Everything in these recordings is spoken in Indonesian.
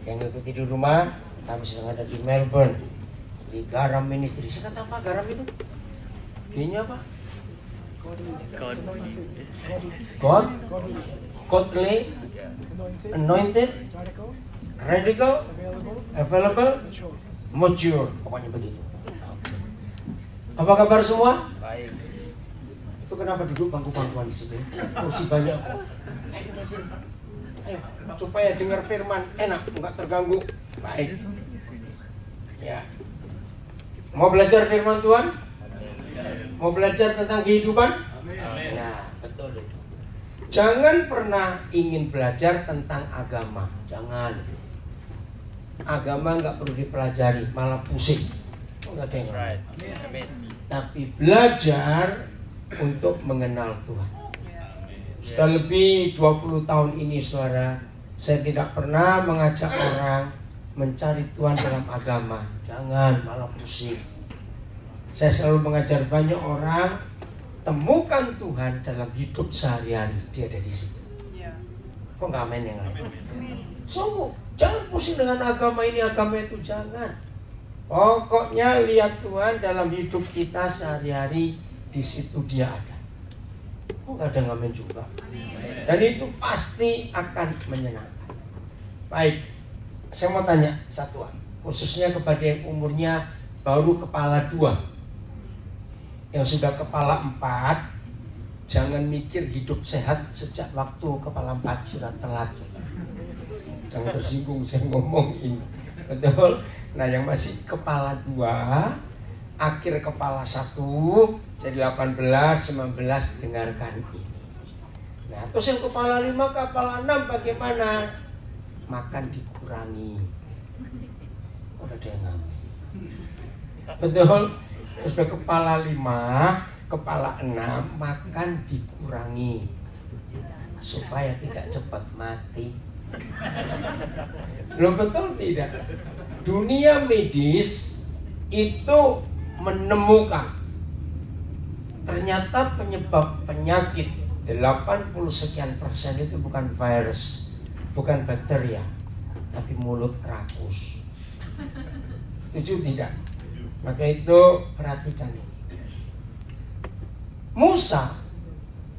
Yang ngikuti di rumah, kami sedang ada di Melbourne, di Garam Ministry. Saya kata apa Garam itu? G-nya apa? God, godly, anointed, radical, available, mature. Pokoknya begitu. Apa kabar semua? Baik. Itu kenapa duduk bangku-bangkuan di situ? Kursi banyak. Ayo, supaya dengar firman enak, enggak terganggu. Baik. Ya. Mau belajar firman Tuhan? Mau belajar tentang kehidupan? Nah, betul itu. Jangan pernah ingin belajar tentang agama. Jangan. Agama enggak perlu dipelajari, malah pusing. Enggak ada yang lain. Tapi belajar untuk mengenal Tuhan. Sudah lebih 20 tahun ini saudara, saya tidak pernah mengajak orang mencari Tuhan dalam agama. Jangan, malah pusing. Saya selalu mengajar banyak orang, temukan Tuhan dalam hidup sehari-hari. Dia ada di situ. Kok nggak amin yang lain? Sungguh, jangan pusing dengan agama ini, agama itu, jangan. Pokoknya lihat Tuhan dalam hidup kita sehari-hari, di situ dia ada. Kok gak ada ngamen juga? Dan itu pasti akan menyenangkan. Baik, saya mau tanya satu, khususnya kepada yang umurnya baru kepala 2. Yang sudah kepala 4, jangan mikir hidup sehat sejak waktu kepala 4 sudah telat. Jangan tersinggung saya ngomong ini. Betul? Nah, yang masih kepala 2, akhir kepala 1, jadi 18, 19, dengarkan ini. Nah, terus yang kepala 5, kepala 6 bagaimana? Makan dikurangi. Udah ada yang ngambil. Betul? Sudah kepala 5, kepala 6, makan dikurangi. Supaya tidak cepat mati. Loh, betul tidak? Dunia medis itu menemukan ternyata penyebab penyakit 80 sekian persen itu bukan virus, bukan bakteria, tapi mulut rakus. Setuju tidak? Maka itu perhatikan ini. Musa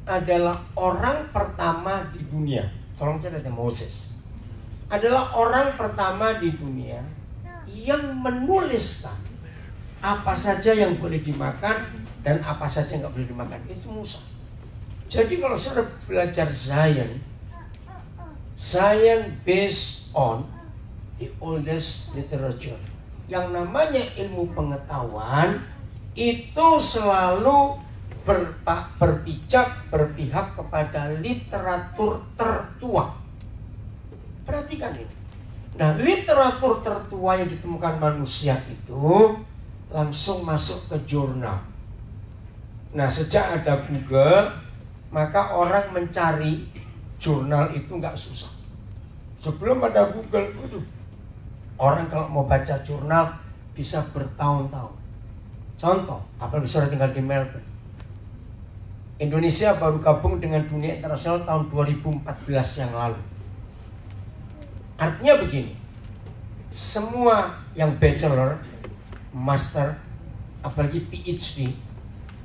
adalah orang pertama di dunia. Tolong catat Moses adalah orang pertama di dunia yang menuliskan apa saja yang boleh dimakan dan apa saja yang nggak boleh dimakan. Itu Musa. Jadi kalau saudara belajar science based on the oldest literature, yang namanya ilmu pengetahuan itu selalu berpihak kepada literatur tertua. Perhatikan ini. Nah, literatur tertua yang ditemukan manusia itu langsung masuk ke jurnal. Nah, sejak ada Google, maka orang mencari jurnal itu nggak susah. Sebelum ada Google, orang kalau mau baca jurnal bisa bertahun-tahun. Contoh, apalagi saudara tinggal di Melbourne. Indonesia baru gabung dengan dunia internasional tahun 2014 yang lalu. Artinya begini, semua yang bachelor, master, apalagi PhD,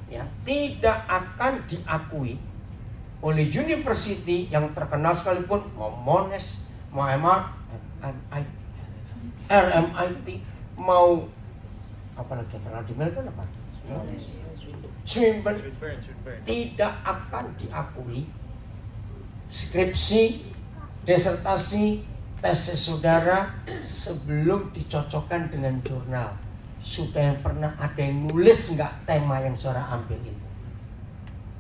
ya, tidak akan diakui oleh university yang terkenal sekalipun, mau Monash, mau RMIT, mau apalagi yang terkenal di Melbourne apa? Swinburne, tidak akan diakui skripsi, disertasi, tesis saudara sebelum dicocokkan dengan jurnal. Sudah yang pernah ada yang nulis nggak tema yang saudara ambil itu?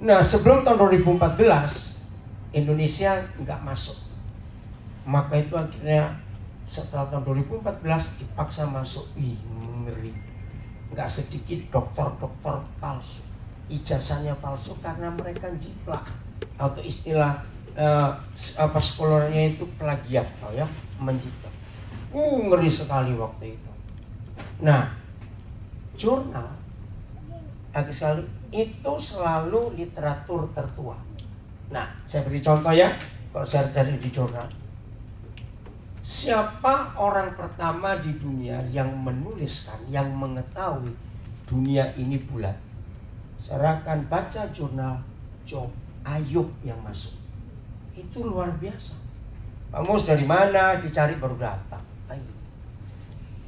Nah, sebelum tahun 2014 Indonesia nggak masuk. Maka itu akhirnya setelah tahun 2014 dipaksa masuk. Ngeri. Nggak sedikit dokter-dokter palsu, ijazahnya palsu karena mereka jiplak, atau istilah sekolahnya itu plagiat, ya, menjiplak. Ngeri sekali waktu itu. Nah, jurnal sekali itu selalu literatur tertua. Nah, saya beri contoh ya, kalau saya cari di jurnal. Siapa orang pertama di dunia yang menuliskan, yang mengetahui dunia ini bulat? Silahkan baca jurnal Job, Ayub yang masuk. Itu luar biasa. Kamu dari mana? Dicari baru datang.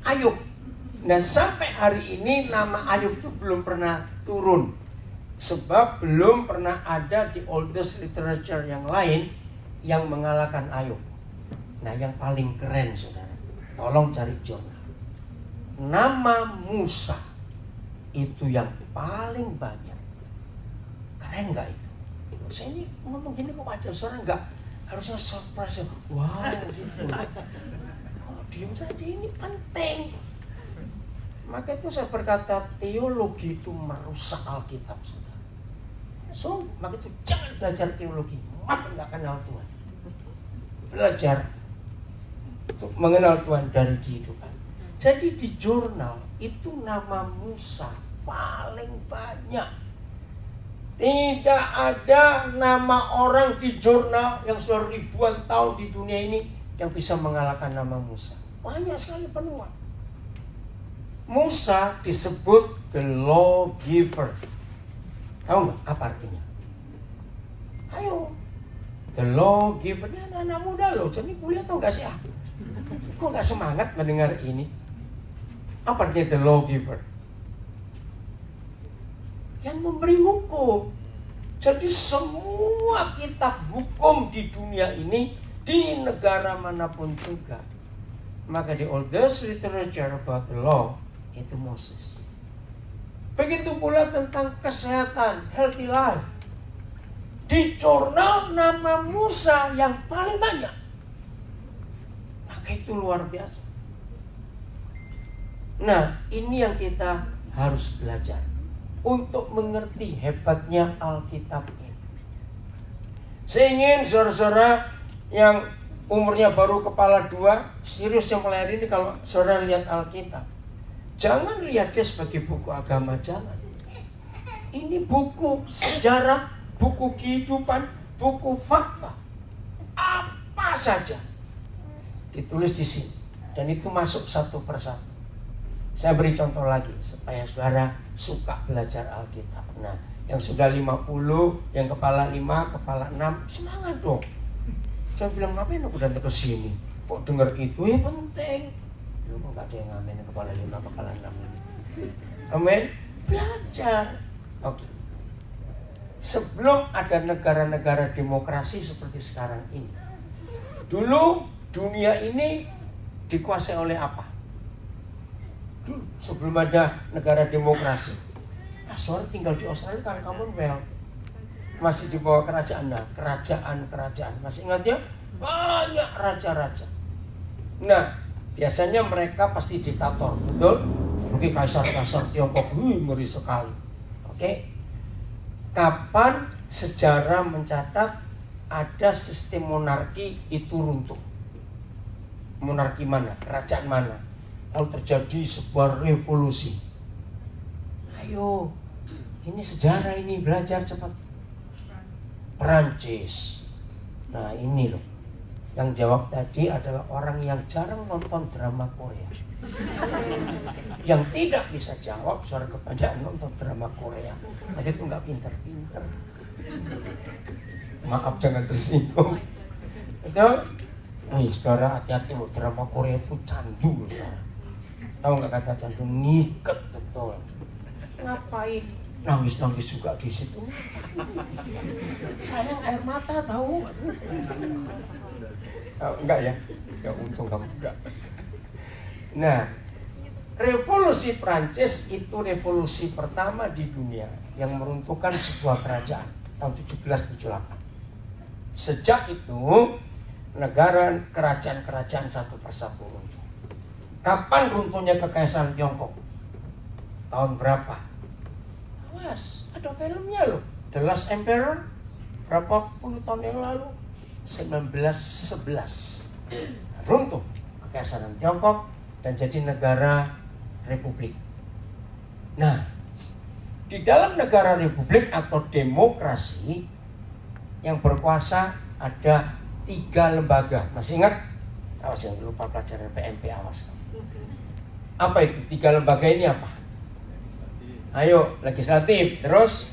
Ayub. Nah sampai hari ini nama Ayub itu belum pernah turun. Sebab belum pernah ada di oldest literature yang lain yang mengalahkan Ayub. Nah yang paling keren saudara, tolong cari jurnal. Nama Musa itu yang paling banyak. Keren gak itu? Saya ini ngomong gini kok aja saudara gak harusnya surprise. Wow gitu. Oh, diam saja, ini penting. Maka itu saya berkata teologi itu merusak Alkitab saudara. So maka itu jangan belajar teologi, makin gak kenal Tuhan. Belajar untuk mengenal Tuhan dari kehidupan. Jadi di jurnal itu nama Musa paling banyak. Tidak ada nama orang di jurnal yang sudah ribuan tahun di dunia ini yang bisa mengalahkan nama Musa. Banyak sekali penuh. Musa disebut the lawgiver. Tahu nggak apa artinya? Ayo, the lawgiver. Ini anak-anak muda loh, jadi kuliah tau nggak sih? Kok nggak semangat mendengar ini? Apa artinya the lawgiver? Yang memberi hukum. Jadi semua kitab hukum di dunia ini, di negara manapun juga, maka the oldest literature about the law itu Moses. Begitu pula tentang kesehatan, healthy life. Di jurnal nama Musa yang paling banyak. Maka itu luar biasa. Nah, ini yang kita harus belajar untuk mengerti hebatnya Alkitab ini. Saya ingin saudara-saudara yang umurnya baru kepala 2, serius yang mulai hari ini kalau saudara lihat Alkitab, jangan lihat dia sebagai buku agama, jangan. Ini buku sejarah, buku kehidupan, buku fakta. Apa saja ditulis di sini. Dan itu masuk satu persatu. Saya beri contoh lagi supaya saudara suka belajar Alkitab. Nah, yang sudah 50, yang kepala 5, kepala 6, semangat dong. Saya bilang, ngapain aku datang ke sini? Kok dengar itu ya penting. Lu kok gak ada yang ngamen kepala 5, kepala 6 ini. Amin. Belajar. Oke. Sebelum ada negara-negara demokrasi seperti sekarang ini, dulu dunia ini dikuasai oleh apa? Dulu sebelum ada negara demokrasi, saudara tinggal di Australia kan Commonwealth, masih di bawah kerajaan. Nah, kerajaan masih ingat ya, banyak raja-raja. Nah, biasanya mereka pasti diktator, betul? Mungkin kaisar-kaisar Tiongkok, ngeri sekali. Oke, kapan sejarah mencatat ada sistem monarki itu runtuh? Monarki mana? Kerajaan mana? Lalu terjadi sebuah revolusi. Ayo, ini sejarah ini, belajar cepat. Perancis. Nah ini loh, yang jawab tadi adalah orang yang jarang nonton drama Korea. Yang tidak bisa jawab soal kebanyakan nonton drama Korea. Tadi itu nggak pinter-pinter. Maaf jangan tersinggung. Betul? Nih saudara, hati-hati loh, drama Korea itu candu loh saudara. Tahu nggak kata candu? Ngiket betul. Ngapain? Nangis-nangis juga di situ. Sayang air mata tahu. Oh, enggak ya? Ya untung kamu enggak. Nah, revolusi Prancis itu revolusi pertama di dunia yang meruntuhkan sebuah kerajaan tahun 1778. Sejak itu negara kerajaan-kerajaan satu persatu runtuh. Kapan runtuhnya kekaisaran Tiongkok? Tahun berapa? Awas, ada filmnya loh. The Last Emperor. Berapa puluh tahun yang lalu? 1911. Runtuh kekaisaran Tiongkok dan jadi negara republik. Nah, di dalam negara republik atau demokrasi yang berkuasa ada 3 lembaga. Masih ingat? Awas jangan lupa pelajaran PMP, awas. Apa itu? 3 lembaga ini apa? Ayo, legislatif, terus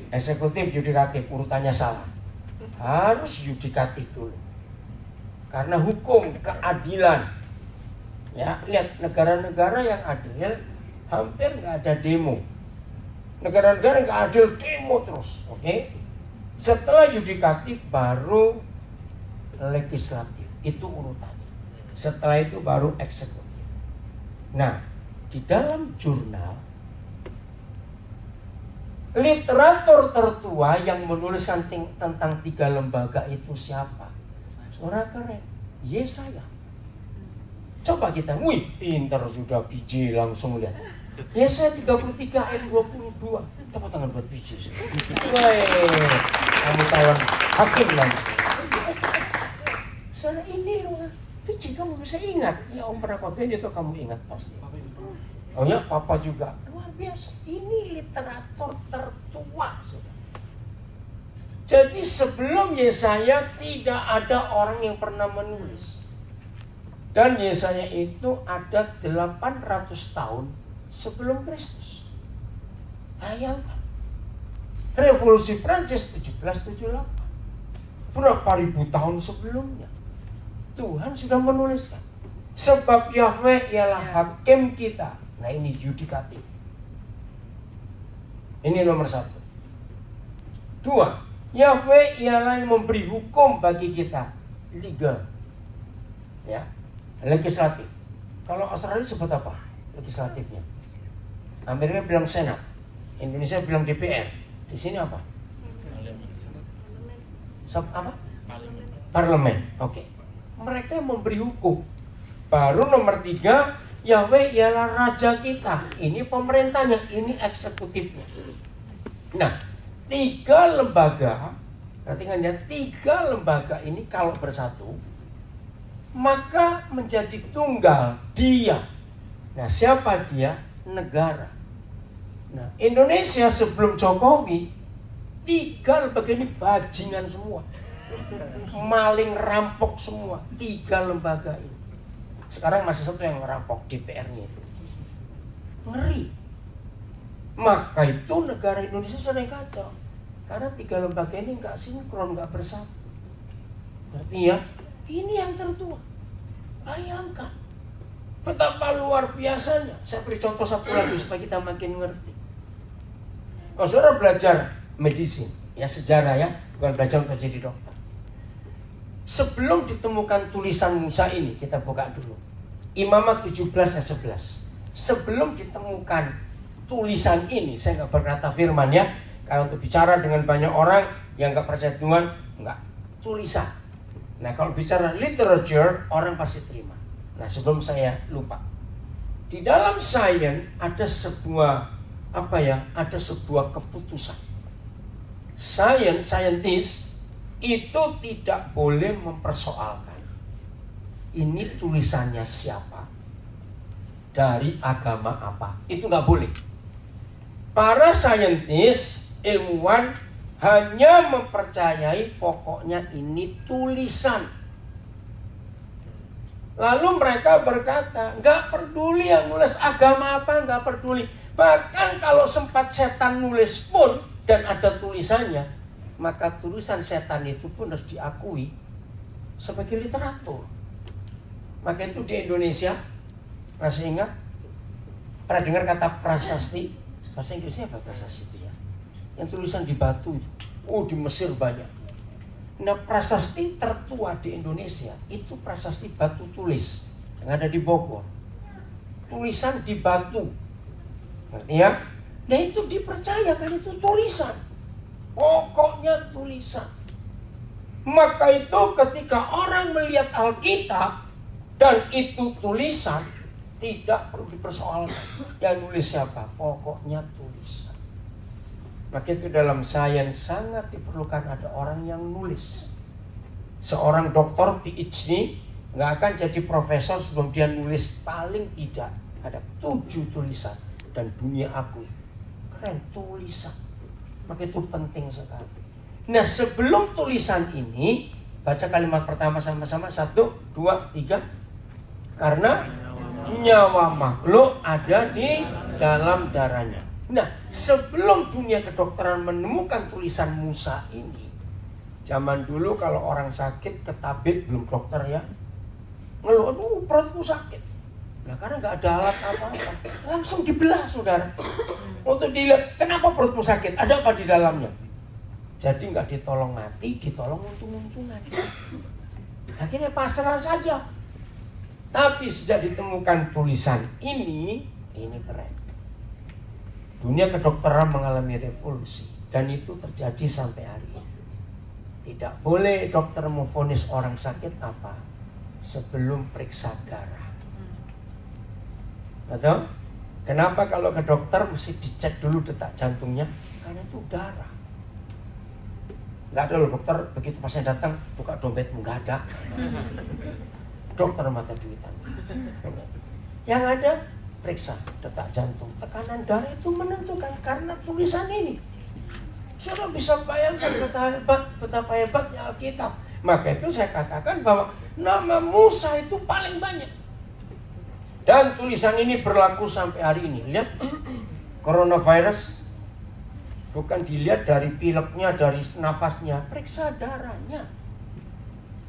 eksekutif, yudikatif. Urutannya salah. Harus yudikatif dulu. Karena hukum, keadilan. Ya, lihat negara-negara yang adil hampir nggak ada demo. Negara-negara nggak adil demo terus, oke? Setelah yudikatif baru legislatif, itu urutannya. Setelah itu baru eksekutif. Nah, di dalam jurnal literatur tertua yang menuliskan tentang 3 lembaga itu siapa? Suara keren, Yesaya. Coba kita, wih, pintar sudah biji langsung lihat. Yesaya 33 ayat 22. Tepuk tangan buat biji. Wih, kamu calon hakim langsung. Soalnya ini loh, biji kamu bisa ingat. Ya Om pernah khotbah itu kamu ingat pasti. Oh ya, Papa juga. Luar biasa. Ini literatur tertua, saudara. Jadi sebelum Yesaya tidak ada orang yang pernah menulis. Dan Yesaya itu ada 800 tahun sebelum Kristus. Bayangkan. Revolusi Prancis 1778. Berapa ribu tahun sebelumnya Tuhan sudah menuliskan. Sebab Yahweh ialah hakim kita. Nah ini yudikatif. Ini nomor 1. 2. Yahweh ialah yang memberi hukum bagi kita. Legal. Ya. Legislatif. Kalau Australia sebut apa? Legislatifnya. Amerika bilang Senat. Indonesia bilang DPR. Di sini apa? Apa? Parlemen. Oke. Mereka memberi hukum. Baru nomor 3, Yahweh ialah raja kita. Ini pemerintahnya, ini eksekutifnya. Nah, 3 lembaga, perhatikan ya, 3 lembaga ini kalau bersatu, maka menjadi tunggal dia. Nah, siapa dia? Negara. Nah, Indonesia sebelum Jokowi, 3 lembaga ini bajingan semua. Maling rampok semua. 3 lembaga ini. Sekarang masih satu yang merampok, DPR-nya itu. Ngeri. Maka itu negara Indonesia sering kacau. Karena 3 lembaga ini nggak sinkron, nggak bersatu. Berarti ya, ini yang tertua. Bayangkan. Betapa luar biasanya. Saya beri contoh satu lagi supaya kita makin ngerti. Kalau saudara belajar medicine, ya sejarah ya, bukan belajar untuk jadi dokter. Sebelum ditemukan tulisan Musa ini, kita buka dulu. Imamat 17 ayat 11. Sebelum ditemukan tulisan ini, saya nggak berkata firman ya, karena untuk bicara dengan banyak orang yang nggak percaya Tuhan, nggak tulisan. Nah kalau bicara literature, orang pasti terima. Nah sebelum saya lupa, di dalam sains ada sebuah ada sebuah keputusan. Scientist itu tidak boleh mempersoalkan ini tulisannya siapa, dari agama apa. Itu nggak boleh. Para saintis, ilmuwan hanya mempercayai pokoknya ini tulisan. Lalu mereka berkata, nggak peduli yang nulis agama apa, nggak peduli. Bahkan kalau sempat setan nulis pun dan ada tulisannya, maka tulisan setan itu pun harus diakui sebagai literatur. Maka itu di Indonesia, masih ingat? Pernah dengar kata prasasti? Bahasa Inggrisnya apa prasasti itu ya? Yang tulisan di batu itu. Oh, di Mesir banyak. Nah, prasasti tertua di Indonesia itu prasasti batu tulis yang ada di Bogor. Tulisan di batu. Ngerti ya? Nah, itu dipercayakan itu tulisan. Pokoknya tulisan. Maka itu ketika orang melihat Alkitab dan itu tulisan, tidak perlu dipersoalkan. Yang nulis siapa? Pokoknya tulisan. Maka itu dalam sains sangat diperlukan ada orang yang nulis. Seorang doktor PhD nggak akan jadi profesor sebelum dia nulis paling tidak ada 7 tulisan. Dan dunia akui. Keren, tulisan. Maka itu penting sekali. Nah sebelum tulisan ini, Baca kalimat pertama sama-sama. 1, 2, 3. Karena nyawa makhluk ada di dalam darahnya. Nah, sebelum dunia kedokteran menemukan tulisan Musa ini, zaman dulu kalau orang sakit ke tabib, belum dokter ya, ngeluh, aduh perutku sakit. Nah, karena nggak ada alat apa-apa, langsung dibelah saudara. Untuk dilihat, kenapa perutmu sakit, ada apa di dalamnya. Jadi nggak ditolong mati, ditolong untung-untungan. Akhirnya pasrah saja. Tapi sejak ditemukan tulisan ini keren. Dunia kedokteran mengalami revolusi. Dan itu terjadi sampai hari ini. Tidak boleh dokter memvonis orang sakit apa sebelum periksa darah. Betul? Kenapa kalau ke dokter mesti dicek dulu detak jantungnya? Karena itu darah. Nggak ada loh dokter, begitu pasien datang buka dompetmu, nggak ada. Dokter mata duitan. Yang ada periksa detak jantung, tekanan darah itu menentukan karena tulisan ini. Sudah bisa bayangkan betapa hebatnya Alkitab. Maka itu saya katakan bahwa nama Musa itu paling banyak. Dan tulisan ini berlaku sampai hari ini. Lihat, coronavirus bukan dilihat dari pileknya, dari nafasnya, periksa darahnya.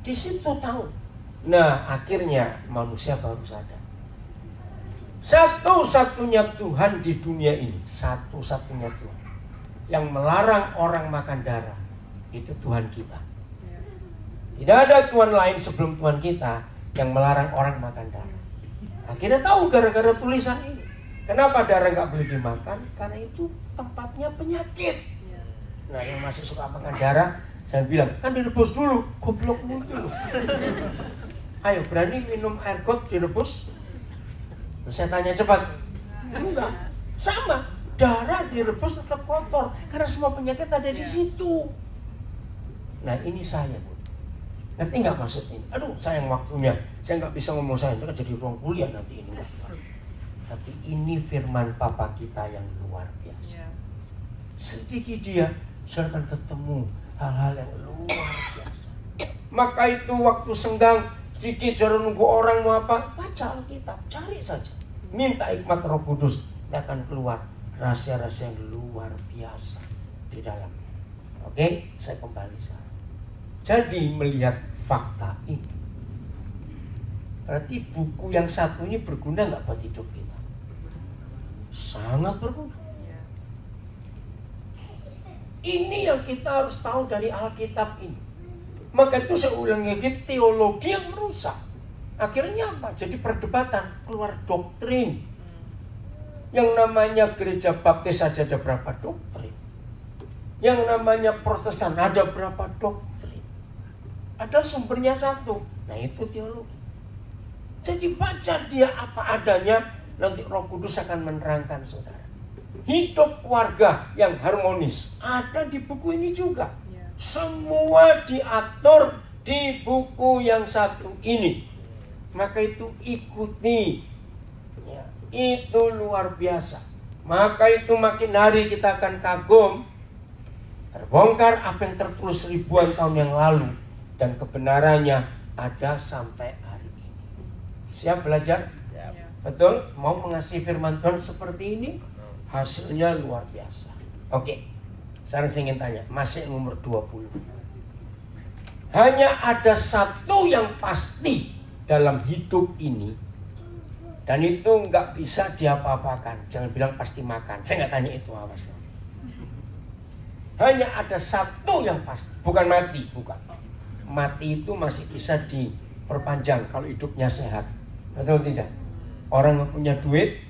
Di situ tahu. Nah, akhirnya manusia baru sadar. Satu-satunya Tuhan di dunia ini, satu-satunya Tuhan yang melarang orang makan darah, itu Tuhan kita. Tidak ada Tuhan lain sebelum Tuhan kita yang melarang orang makan darah. Akhirnya tahu gara-gara tulisan ini. Kenapa darah nggak boleh dimakan? Karena itu tempatnya penyakit. Nah, yang masih suka makan darah, saya bilang, kan direbus dulu. Goblok mulu. Ayo, berani minum air got direbus? Terus saya tanya cepat. Enggak, sama. Darah direbus tetap kotor. Karena semua penyakit ada di situ. Nah, ini saya, Bu. Ngerti nggak maksudnya? Aduh, sayang waktunya. Saya nggak bisa ngomong saya. Itu kan jadi ruang kuliah nanti ini. Tapi ini firman Papa kita yang luar biasa. Sedikit dia, saya akan ketemu hal-hal yang luar biasa. Maka itu waktu senggang, sedikit jangan nunggu orang mau apa, baca Alkitab, cari saja. Minta hikmat Roh Kudus, dia akan keluar rahasia-rahasia yang luar biasa di dalamnya. Oke, saya kembali sekarang. Jadi melihat fakta ini, berarti buku yang satu ini berguna nggak buat hidup kita? Sangat berguna. Ini yang kita harus tahu dari Alkitab ini. Maka itu saya ulang lagi, teologi yang merusak. Akhirnya apa? Jadi perdebatan, keluar doktrin. Yang namanya gereja baptis saja ada berapa doktrin. Yang namanya Protestan ada berapa doktrin. Ada sumbernya satu. Nah, itu teologi. Jadi baca dia apa adanya, nanti Roh Kudus akan menerangkan saudara. Hidup keluarga yang harmonis ada di buku ini juga. Semua diatur di buku yang satu ini. Maka itu ikuti ya, itu luar biasa. Maka itu makin hari kita akan kagum. Terbongkar apa yang tertulis ribuan tahun yang lalu. Dan kebenarannya ada sampai hari ini. Siap belajar? Siap. Betul? Mau mengasihi firman Tuhan seperti ini? Hasilnya luar biasa. Oke. Sekarang saya ingin tanya, masih nomor 20. Hanya ada satu yang pasti dalam hidup ini, dan itu nggak bisa diapa-apakan. Jangan bilang pasti makan. Saya nggak tanya itu, awas. Hanya ada satu yang pasti, bukan mati, bukan. Mati itu masih bisa diperpanjang kalau hidupnya sehat. Betul tidak? Orang yang punya duit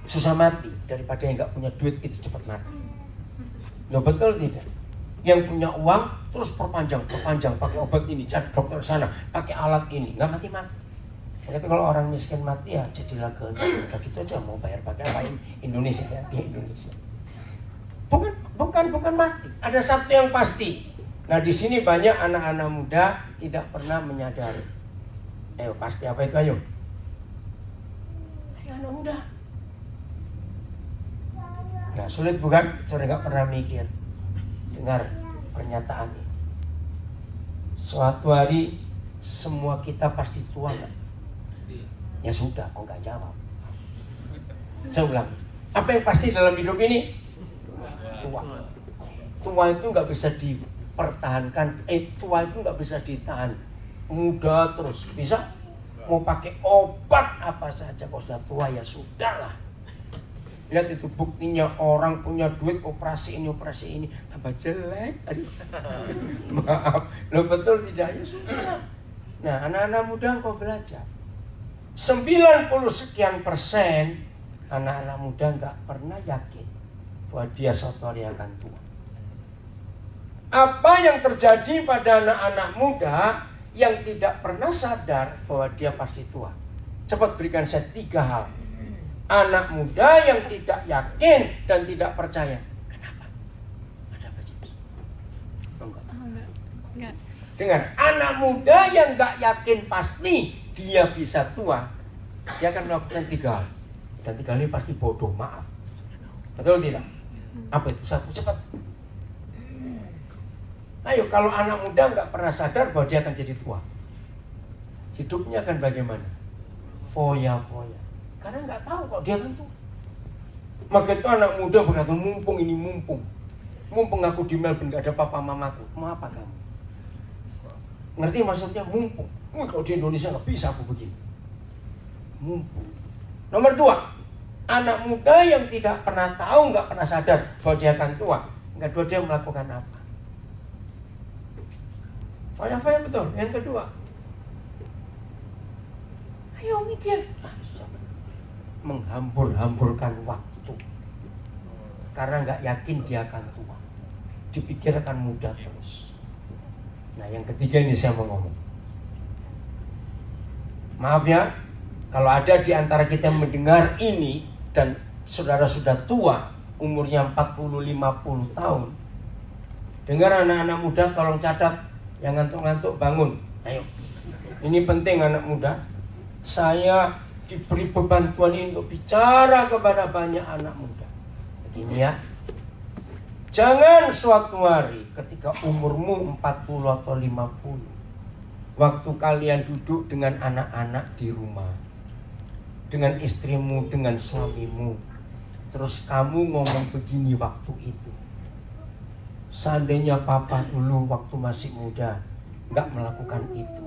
susah mati daripada yang nggak punya duit itu cepat mati. Loh, betul tidak? Yang punya uang terus perpanjang pakai obat ini, cari dokter sana, pakai alat ini, nggak mati-mati. Itu kalau orang miskin mati ya jadilah ganda. Udah gitu aja mau bayar pakai apa Indonesia ya, di Indonesia. Bukan mati. Ada satu yang pasti. Nah, di sini banyak anak-anak muda tidak pernah menyadari. Ayo, pasti apa itu? Ayo anak muda. Nah, sulit bukan? Saudara nggak pernah mikir. Dengar pernyataan ini. Suatu hari semua kita pasti tua nggak? Ya sudah, kok nggak jawab. Saya ulang, apa yang pasti dalam hidup ini? Tua. Tua itu nggak bisa dipertahankan. Tua itu nggak bisa ditahan. Muda terus bisa. Mau pakai obat apa saja, kalau sudah tua ya sudahlah. Lihat itu buktinya, orang punya duit operasi ini tambah jelek. Aduh. Maaf, lo betul tidak? Ya sudah. Nah, anak-anak muda kau belajar. 90 sekian persen anak-anak muda nggak pernah yakin bahwa dia suatu hari akan tua. Apa yang terjadi pada anak-anak muda yang tidak pernah sadar bahwa dia pasti tua? Cepat berikan saya 3 hal. Anak muda yang tidak yakin dan tidak percaya. Kenapa? Ada apa, James? Enggak. Dengar, anak muda yang nggak yakin pasti dia bisa tua, dia akan melakukan 3 hal. Dan 3 hal ini pasti bodoh, maaf. Betul tidak? Apa itu? 1, cepat. Ayo, kalau anak muda nggak pernah sadar bahwa dia akan jadi tua, hidupnya akan bagaimana? Foya-foya. Karena nggak tahu kok dia akan tua. Maka itu anak muda berkata, mumpung aku di Melbourne nggak ada papa mamaku, mau apa kamu? Ngerti maksudnya mumpung? Kalau di Indonesia nggak bisa aku begini. Mumpung. Nomor 2, anak muda yang tidak pernah tahu, nggak pernah sadar bahwa dia akan tua. Nggak tahu dia melakukan apa. Foya-foya betul. Yang kedua, ayo mikir. Menghambur-hamburkan waktu. Karena nggak yakin dia akan tua. Dipikir akan muda terus. Nah, yang ketiga ini saya mau ngomong. Maaf ya, kalau ada di antara kita yang mendengar ini dan saudara sudah tua, umurnya 40-50 tahun. Dengar anak-anak muda, tolong catat. Yang ngantuk-ngantuk bangun. Ayo. Ini penting anak muda. Saya diberi beban Tuhan ini untuk bicara kepada banyak anak muda. Begini ya. Jangan suatu hari ketika umurmu 40 atau 50, waktu kalian duduk dengan anak-anak di rumah, dengan istrimu, dengan suamimu, terus kamu ngomong begini waktu itu. Seandainya papa dulu waktu masih muda nggak melakukan itu,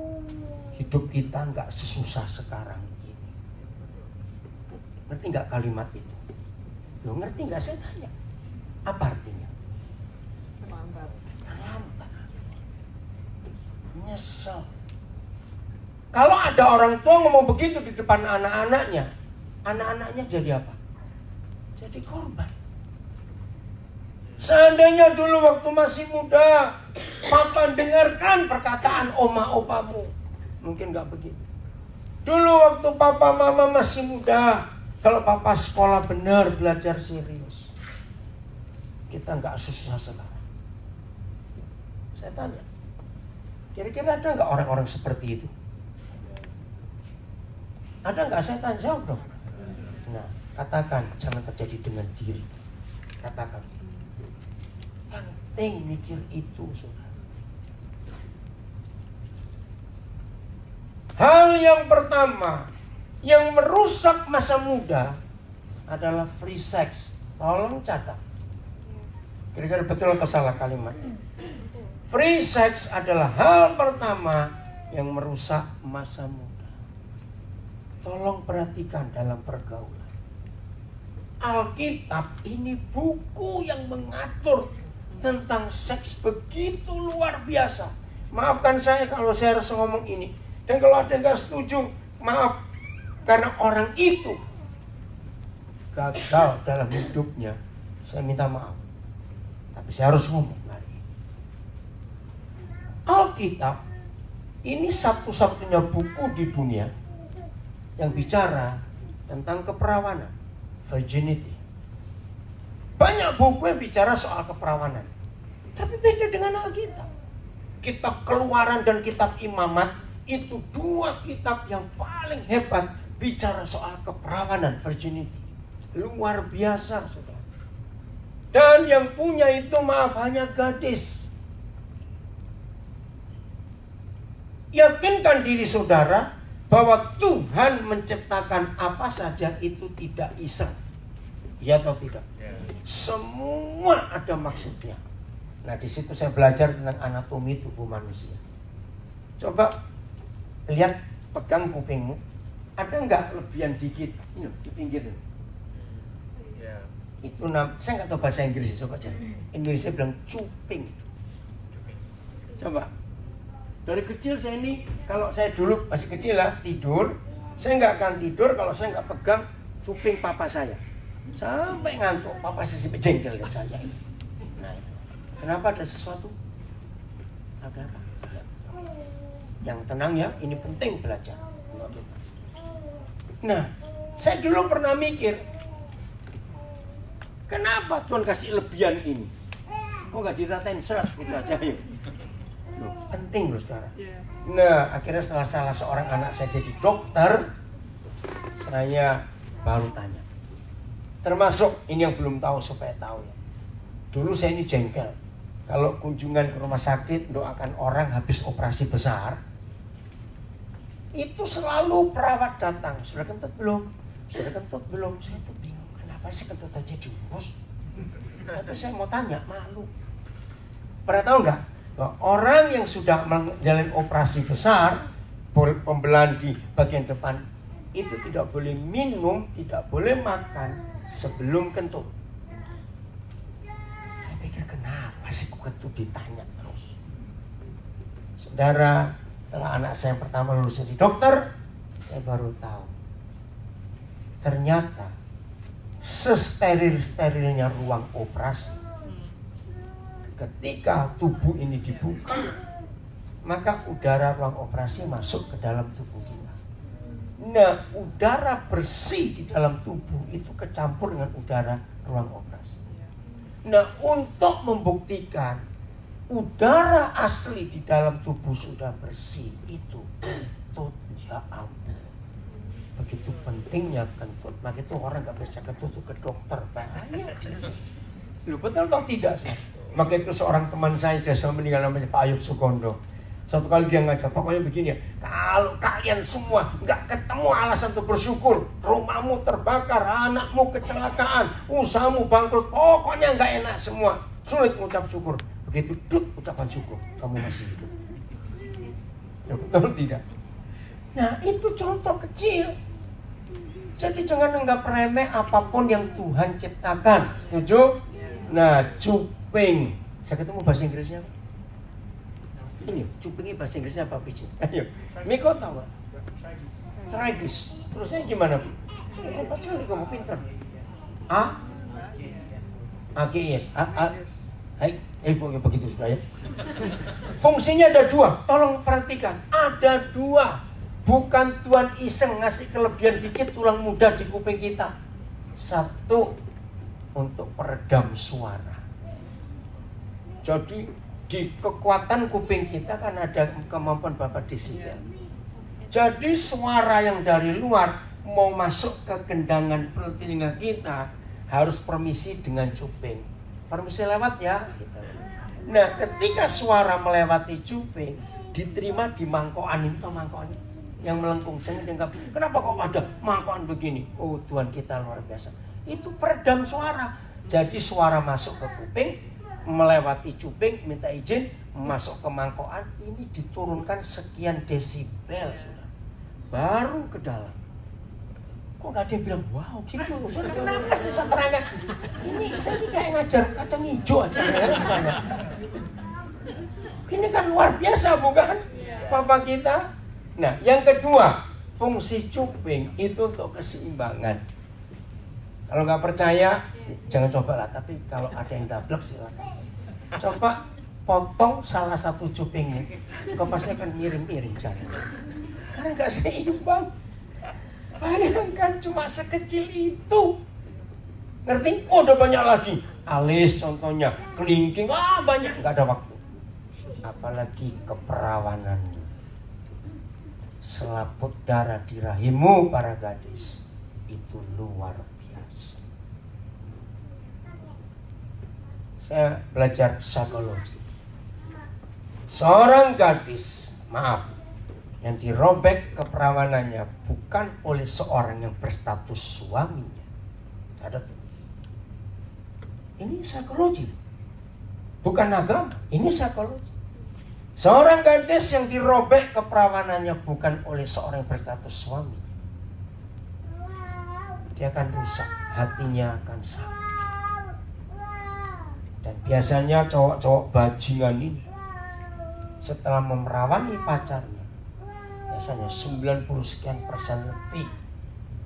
hidup kita nggak sesusah sekarang ini. Ngerti nggak kalimat itu? Lo ngerti nggak? Saya tanya. Apa artinya? Terlambat. Nyesel. Kalau ada orang tua ngomong begitu di depan anak-anaknya, anak-anaknya jadi apa? Jadi korban. Seandainya dulu waktu masih muda, papa dengarkan perkataan oma opamu, mungkin gak begitu. Dulu waktu papa mama masih muda, kalau papa sekolah benar, belajar serius, kita gak susah sekarang. Saya tanya, kira-kira ada gak orang-orang seperti itu? Ada gak? Saya tanya, jawab dong. Nah, katakan, jangan terjadi dengan diri. Katakan. Penting mikir itu, saudara. Hal yang pertama yang merusak masa muda adalah free sex. Tolong catat. Kira-kira betul atau salah kalimatnya? Free sex adalah hal pertama yang merusak masa muda. Tolong perhatikan dalam pergaulan. Alkitab ini buku yang mengatur tentang seks begitu luar biasa. Maafkan saya kalau saya harus ngomong ini. Dan kalau ada yang gak setuju, maaf. Karena orang itu gagal dalam hidupnya, saya minta maaf. Tapi saya harus ngomong hari ini. Alkitab ini satu-satunya buku di dunia yang bicara tentang keperawanan, virginity. Banyak buku yang bicara soal keperawanan, tapi beda dengan Alkitab. Kitab Keluaran dan kitab Imamat itu 2 kitab yang paling hebat bicara soal keperawanan, virginity. Luar biasa, saudara. Dan yang punya itu maaf hanya gadis. Yakinkan diri saudara bahwa Tuhan menciptakan apa saja itu tidak iseng. Ya atau tidak? Semua ada maksudnya. Nah, di situ saya belajar tentang anatomi tubuh manusia. Coba lihat, pegang kupingmu. Ada nggak lebihan dikit? Ini di pinggir. Itu saya nggak tahu bahasa Inggris. Coba cari. Indonesia bilang cuping. Coba. Dari kecil saya ini, kalau saya dulu masih kecil lah, tidur, saya nggak akan tidur kalau saya nggak pegang cuping papa saya. Sampai ngantuk, papa saya sampai jengkel dengan saya. Nah, kenapa ada sesuatu? Ada apa? Yang tenang ya, ini penting belajar. Nah, saya dulu pernah mikir, kenapa Tuhan kasih lebihan ini? Kok nggak diratain serat gitu aja yuk. Loh, penting loh saudara. Nah, akhirnya setelah salah seorang anak saya jadi dokter, saya baru tanya. Termasuk ini yang belum tahu supaya tahu ya. Dulu saya ini jengkel. Kalau kunjungan ke rumah sakit doakan orang habis operasi besar, itu selalu perawat datang. Sudah kentut belum? Sudah kentut belum? Saya tuh bingung. Kenapa sih kentut aja diurus? Tapi saya mau tanya, malu. Pernah tahu nggak? Orang yang sudah menjalani operasi besar, pembelahan di bagian depan, itu tidak boleh minum, tidak boleh makan sebelum kentut. Saya pikir kenapa sih kentut ditanya terus. Saudara, setelah anak saya yang pertama lulus jadi dokter, saya baru tahu. Ternyata sesteril-sterilnya ruang operasi, ketika tubuh ini dibuka, maka udara ruang operasi masuk ke dalam tubuh kita. Nah, udara bersih di dalam tubuh itu kecampur dengan udara ruang operasi. Nah, untuk membuktikan udara asli di dalam tubuh sudah bersih, itu kentut, ya ampun. Begitu pentingnya kentut. Maka itu orang gak bisa kentut ke dokter, banyak. Lu betul atau tidak sih? Maka itu seorang teman saya sudah meninggal, namanya Pak Ayub Sukondo. Satu kali dia ngajar, pokoknya begini ya, kalau kalian semua nggak ketemu alasan untuk bersyukur, rumahmu terbakar, anakmu kecelakaan, usahamu bangkrut, pokoknya nggak enak semua, sulit mengucap syukur. Begitu ucapan syukur, kamu masih hidup. Ya betul tidak? Nah, itu contoh kecil. Jadi jangan anggap remeh apapun yang Tuhan ciptakan. Setuju? Nah, cuping. Saya ketemu bahasa Inggrisnya. Ini cupingnya bahasa Inggrisnya apa, Pici? Ayo, Miko tahu nggak? Tragus. Terusnya gimana, Bu? Hebat sekali kamu, pintar. AGS. Hai, begitu sudah ya. Fungsinya ada dua. Tolong perhatikan. Ada dua. Bukan Tuhan iseng ngasih kelebihan dikit tulang muda di kuping kita. Satu, untuk peredam suara. Jadi di kekuatan kuping kita kan ada kemampuan berapa desibel. Jadi suara yang dari luar mau masuk ke gendangan telinga kita harus permisi dengan cuping. Permisi lewat ya. Nah, ketika suara melewati cuping diterima di mangkokan ini atau mangkokan ini yang melengkung. Jangan dianggap, kenapa kok ada mangkokan begini? Oh, Tuhan kita luar biasa. Itu peredam suara. Jadi suara masuk ke kuping, melewati cuping, minta izin, masuk ke mangkokan, ini diturunkan sekian desibel, sudah. Baru ke dalam. Kok gak ada yang bilang, wow, gitu, sudah kenapa sih saterannya? Ini saya ini kayak ngajar kacang hijau aja, ya, sana. Ini kan luar biasa, bukan? Papa kita. Nah, yang kedua, fungsi cuping itu untuk keseimbangan. Kalau nggak percaya, jangan cobalah. Tapi kalau ada yang dablek silakan. Coba potong salah satu cupingnya, kompasnya akan miring-miring jalan. Karena nggak seimbang. Bayangkan cuma sekecil itu. Ngerti? Oh, udah banyak lagi. Alis contohnya, kelingking, banyak. Nggak ada waktu. Apalagi keperawanan. Selaput darah di rahimmu para gadis. Itu luar biasa. Saya belajar psikologi. Seorang gadis, maaf, yang dirobek keperawanannya bukan oleh seorang yang berstatus suaminya. Catat. Ini psikologi, bukan agama. Ini psikologi. Seorang gadis yang dirobek keperawanannya bukan oleh seorang yang berstatus suami, dia akan rusak, hatinya akan sakit. Dan biasanya cowok-cowok bajingan ini setelah memerawani pacarnya, biasanya 90% lebih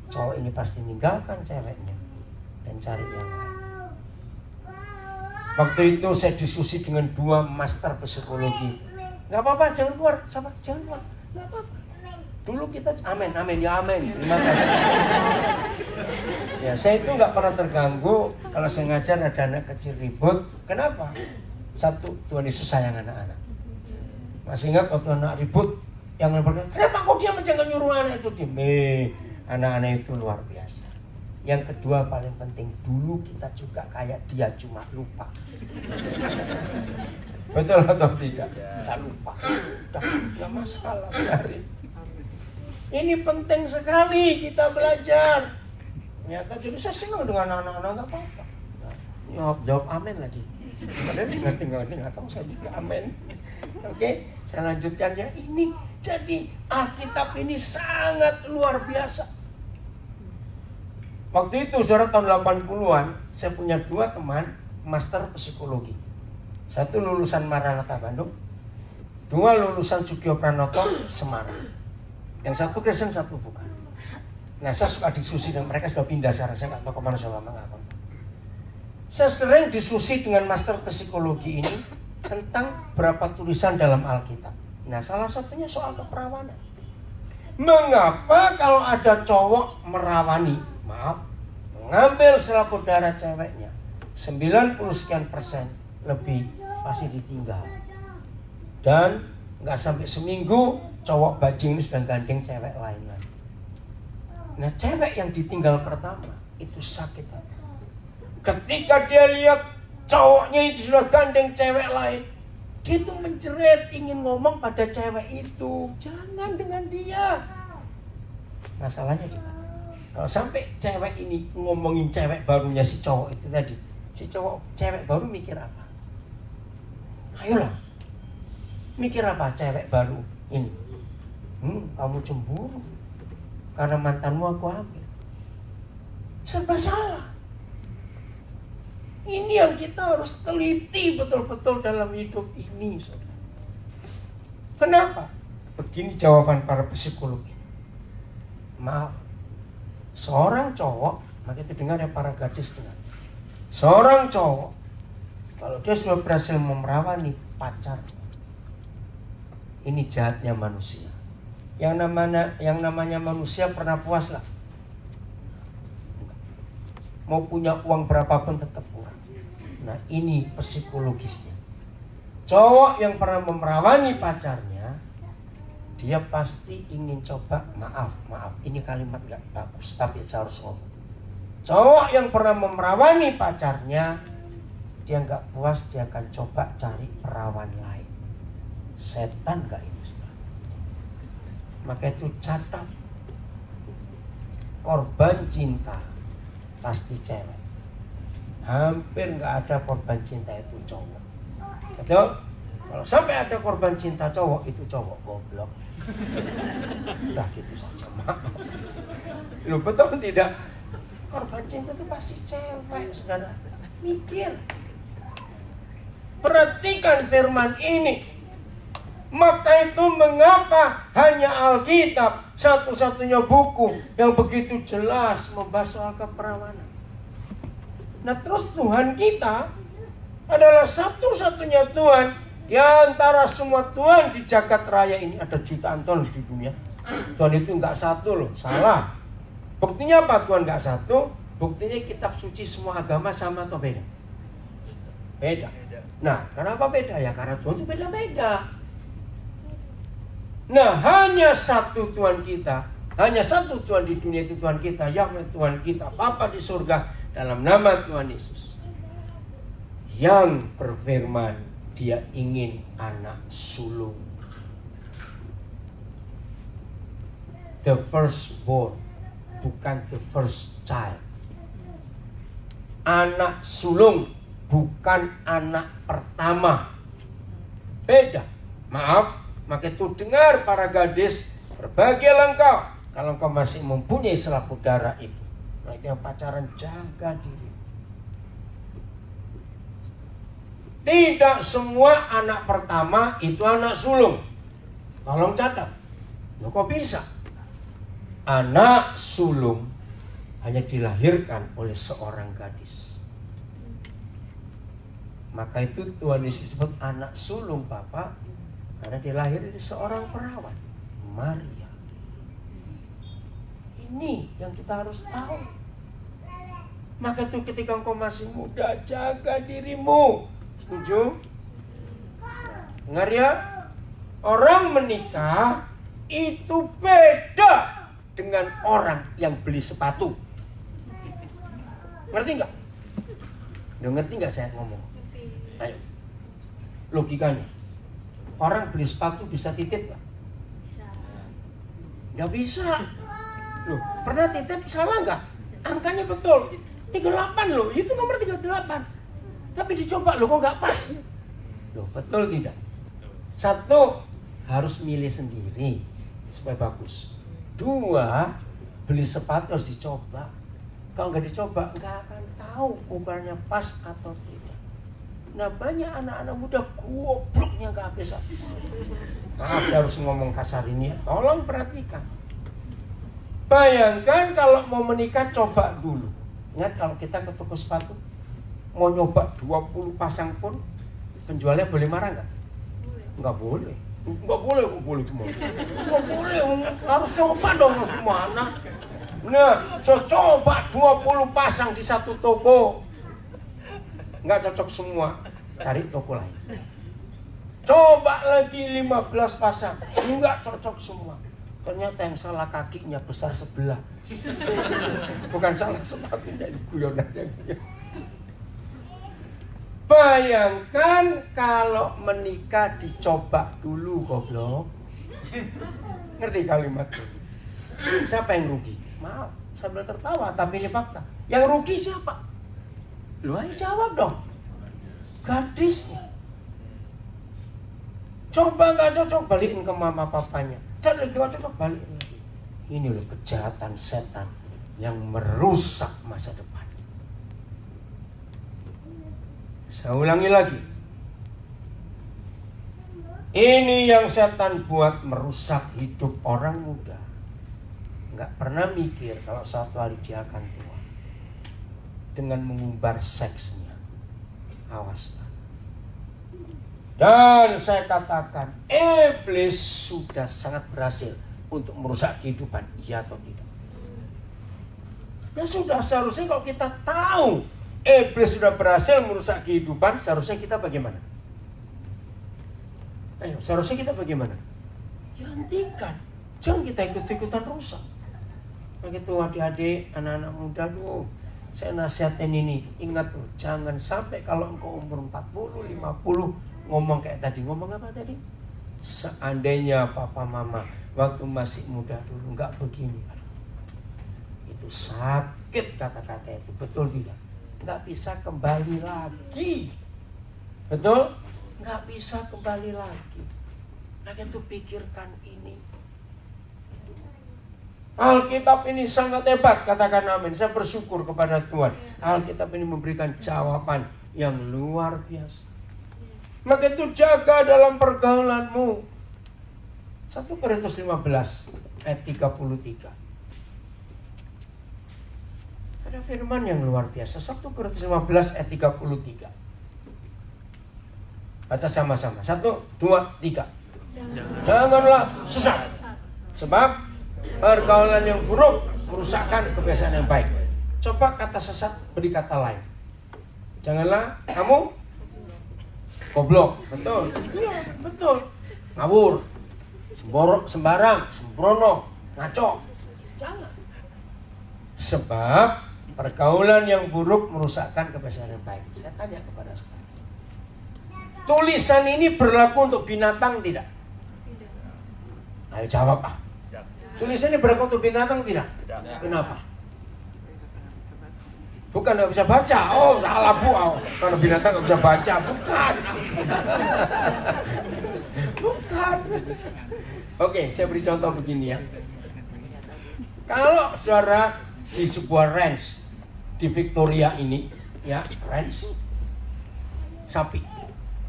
cowok ini pasti meninggalkan ceweknya dan cari yang lain. Waktu itu saya diskusi dengan 2 master psikologi. Gak apa-apa, jangan keluar, sahabat, jangan keluar, gak apa-apa. Dulu kita, amin, ya amin, terima kasih. Ya, saya itu gak pernah terganggu kalau saya ngajar ada anak kecil ribut. Kenapa? Satu, Tuhan Yesus sayang anak-anak. Masih ingat waktu anak ribut, yang berkata, kenapa kok dia jangan nyuruh anak itu diam? Anak-anak itu luar biasa. Yang kedua paling penting, dulu kita juga kayak dia, cuma lupa. Betul atau tidak? Kita lupa. Udah, gak masalah. Ini penting sekali kita belajar. Ternyata jadi saya senang dengan anak-anak, gak apa-apa. Jawab amin lagi. Padahal ngerti, gak tahu saya juga amin. Oke, saya lanjutkan ya. Ini jadi Alkitab ini sangat luar biasa. Waktu itu saudara tahun 80-an, saya punya 2 teman master psikologi. Satu lulusan Maranatha Bandung, 2 lulusan Sugio Pranoto Semarang. Yang satu Kristen, satu bukan. Nah, saya suka diskusi dengan mereka, sudah pindah sekarang, saya nggak tahu kemana selama nggak tahu. Saya sering diskusi dengan master psikologi ini tentang berapa tulisan dalam Alkitab. Nah, salah satunya soal keperawanan. Mengapa kalau ada cowok mengambil selaput darah ceweknya, 90% lebih pasti ditinggal. Dan nggak sampai seminggu cowok bajing ini sudah gandeng cewek lain lagi. Nah, cewek yang ditinggal pertama itu sakit hati. Ketika dia lihat cowoknya itu sudah gandeng cewek lain, dia itu menjerit, ingin ngomong pada cewek itu, jangan dengan dia. Masalahnya di mana? Kalau sampai cewek ini ngomongin cewek barunya si cowok itu tadi, si cewek baru mikir apa? Ayolah, mikir apa cewek baru ini? Kamu cemburu karena mantanmu aku ambil. Serba salah. Ini yang kita harus teliti betul-betul dalam hidup ini, saudara. Kenapa? Begini jawaban para psikolog. Maaf, seorang cowok, maka itu dengar ya para gadis dengar. Seorang cowok, kalau dia sudah berhasil memerawani pacar, ini jahatnya manusia. Yang namanya manusia pernah puas lah. Mau punya uang berapapun tetap kurang. Nah, ini psikologisnya. Cowok yang pernah memerawani pacarnya, dia pasti ingin coba, maaf, ini kalimat gak bagus, tapi saya harus ngomong. Cowok yang pernah memerawani pacarnya, dia gak puas, dia akan coba cari perawan lain. Setan gak itu? Maka itu catat, korban cinta pasti cewek. Hampir gak ada korban cinta itu cowok. Betul? Kalau sampai ada korban cinta cowok, itu cowok goblok. Udah gitu saja, maaf. Loh, betul tidak? Korban cinta itu pasti cewek, saudara. Mikir. Perhatikan firman ini. Maka itu mengapa hanya Alkitab, satu-satunya buku yang begitu jelas membahas soal keperawanan. Nah, terus Tuhan kita adalah satu-satunya Tuhan. Di antara semua Tuhan di jagat raya ini, ada jutaan Tuhan di dunia. Tuhan itu enggak satu loh, salah. Buktinya apa Tuhan enggak satu? Buktinya kitab suci semua agama sama atau beda? Beda. Nah, kenapa beda? Ya karena Tuhan itu beda-beda. Nah, hanya satu Tuhan kita, hanya satu Tuhan di dunia itu Tuhan kita, Yahweh Tuhan kita, Bapa di surga, dalam nama Tuhan Yesus, yang berfirman, Dia ingin anak sulung. the firstborn, bukan the first child. Anak sulung, bukan anak pertama. Beda. Maaf, maka itu dengar para gadis, berbahagialah engkau kalau engkau masih mempunyai selaput darah itu. Nah, itu yang pacaran, jaga diri. Tidak semua anak pertama itu anak sulung. Tolong catat. Loh, kok bisa? Anak sulung hanya dilahirkan oleh seorang gadis. Maka itu Tuhan Yesus disebut anak sulung Bapak, karena dilahir dari seorang perawan, Maria. Ini yang kita harus tahu. Maka itu ketika engkau masih muda, jaga dirimu. Setuju? Dengar ya, orang menikah itu beda dengan orang yang beli sepatu. Ngerti nggak? Udah ngerti nggak saya ngomong? Ayo, logikanya, orang beli sepatu bisa titip nggak? Nggak bisa. Loh, pernah titip salah nggak? Angkanya betul, 38 loh, itu nomor 38. Tapi dicoba loh, kok nggak pas? Loh, betul tidak? Satu, harus milih sendiri supaya bagus. Dua, beli sepatu harus dicoba. Kalau nggak dicoba, nggak akan tahu ukurannya pas atau tidak. Nah, banyak anak-anak muda gobloknya nggak habis. Maaf, saya harus ngomong kasar ini ya. Tolong perhatikan. Bayangkan kalau mau menikah, coba dulu. Ingat kalau kita ke toko sepatu, mau nyoba 20 pasang pun, penjualnya boleh marah nggak? Nggak boleh. Nggak boleh, nggak boleh gimana? Nggak boleh, harus coba dong, gimana? Nah, saya coba 20 pasang di satu toko, nggak cocok semua, cari toko lain. Coba lagi 15 pasang, nggak cocok semua. Ternyata yang salah kakinya besar sebelah. Bukan salah sepatunya, guyon aja. Bayangkan kalau menikah dicoba dulu, goblok. Ngerti kalimat itu? Siapa yang rugi? Maaf, sambil tertawa, tapi ini fakta. Yang rugi siapa? Lu ayo jawab dong. Gadisnya. Coba nggak cocok, balikin ke mama papanya. Cari lagi nggak cocok, balikin lagi. Ini loh kejahatan setan yang merusak masa depan. Saya ulangi lagi. Ini yang setan buat merusak hidup orang muda. Nggak pernah mikir kalau suatu hari dia akan tua. Dengan mengumbar seksnya. Awas. Dan saya katakan, iblis sudah sangat berhasil untuk merusak kehidupan, iya atau tidak? Ya sudah, seharusnya kalau kita tahu iblis sudah berhasil merusak kehidupan, seharusnya kita bagaimana? Ayo, seharusnya kita bagaimana? Ya hentikan, jangan kita ikut-ikutan rusak. Begitu adik-adik, anak-anak muda, saya nasihatin ini, ingat tuh, jangan sampai kalau engkau umur 40, 50, ngomong kayak tadi. Ngomong apa tadi? Seandainya papa mama waktu masih muda dulu nggak begini. Itu sakit kata-kata itu. Betul tidak? Nggak bisa kembali lagi. Betul? Nggak bisa kembali lagi. Nah itu pikirkan ini. Alkitab ini sangat hebat, katakan amin. Saya bersyukur kepada Tuhan. Alkitab ini memberikan jawaban yang luar biasa. Maka itu jaga dalam pergaulanmu. 1 Korintus 15 ayat 33. Ada firman yang luar biasa. 1 Korintus 15 ayat 33. Baca sama-sama. 1, 2, 3. Janganlah sesat. Sebab pergaulan yang buruk merusakkan kebiasaan yang baik. Coba kata sesat beri kata lain. Janganlah kamu goblok, betul. Iya, betul. Ngawur, sembarang, sembrono, ngaco. Jangan. Sebab pergaulan yang buruk merusakkan kebiasaan yang baik. Saya tanya kepada saudara. Tulisan ini berlaku untuk binatang tidak? Tidak. Ayo jawab ah. Tulisannya berlaku untuk binatang tidak? Kenapa? Bukan nggak bisa baca. Oh, salah Bu. Karena binatang nggak bisa baca. Bukan. Bukan. Oke, saya beri contoh begini ya. Kalau saudara di sebuah ranch di Victoria ini, ya, ranch sapi,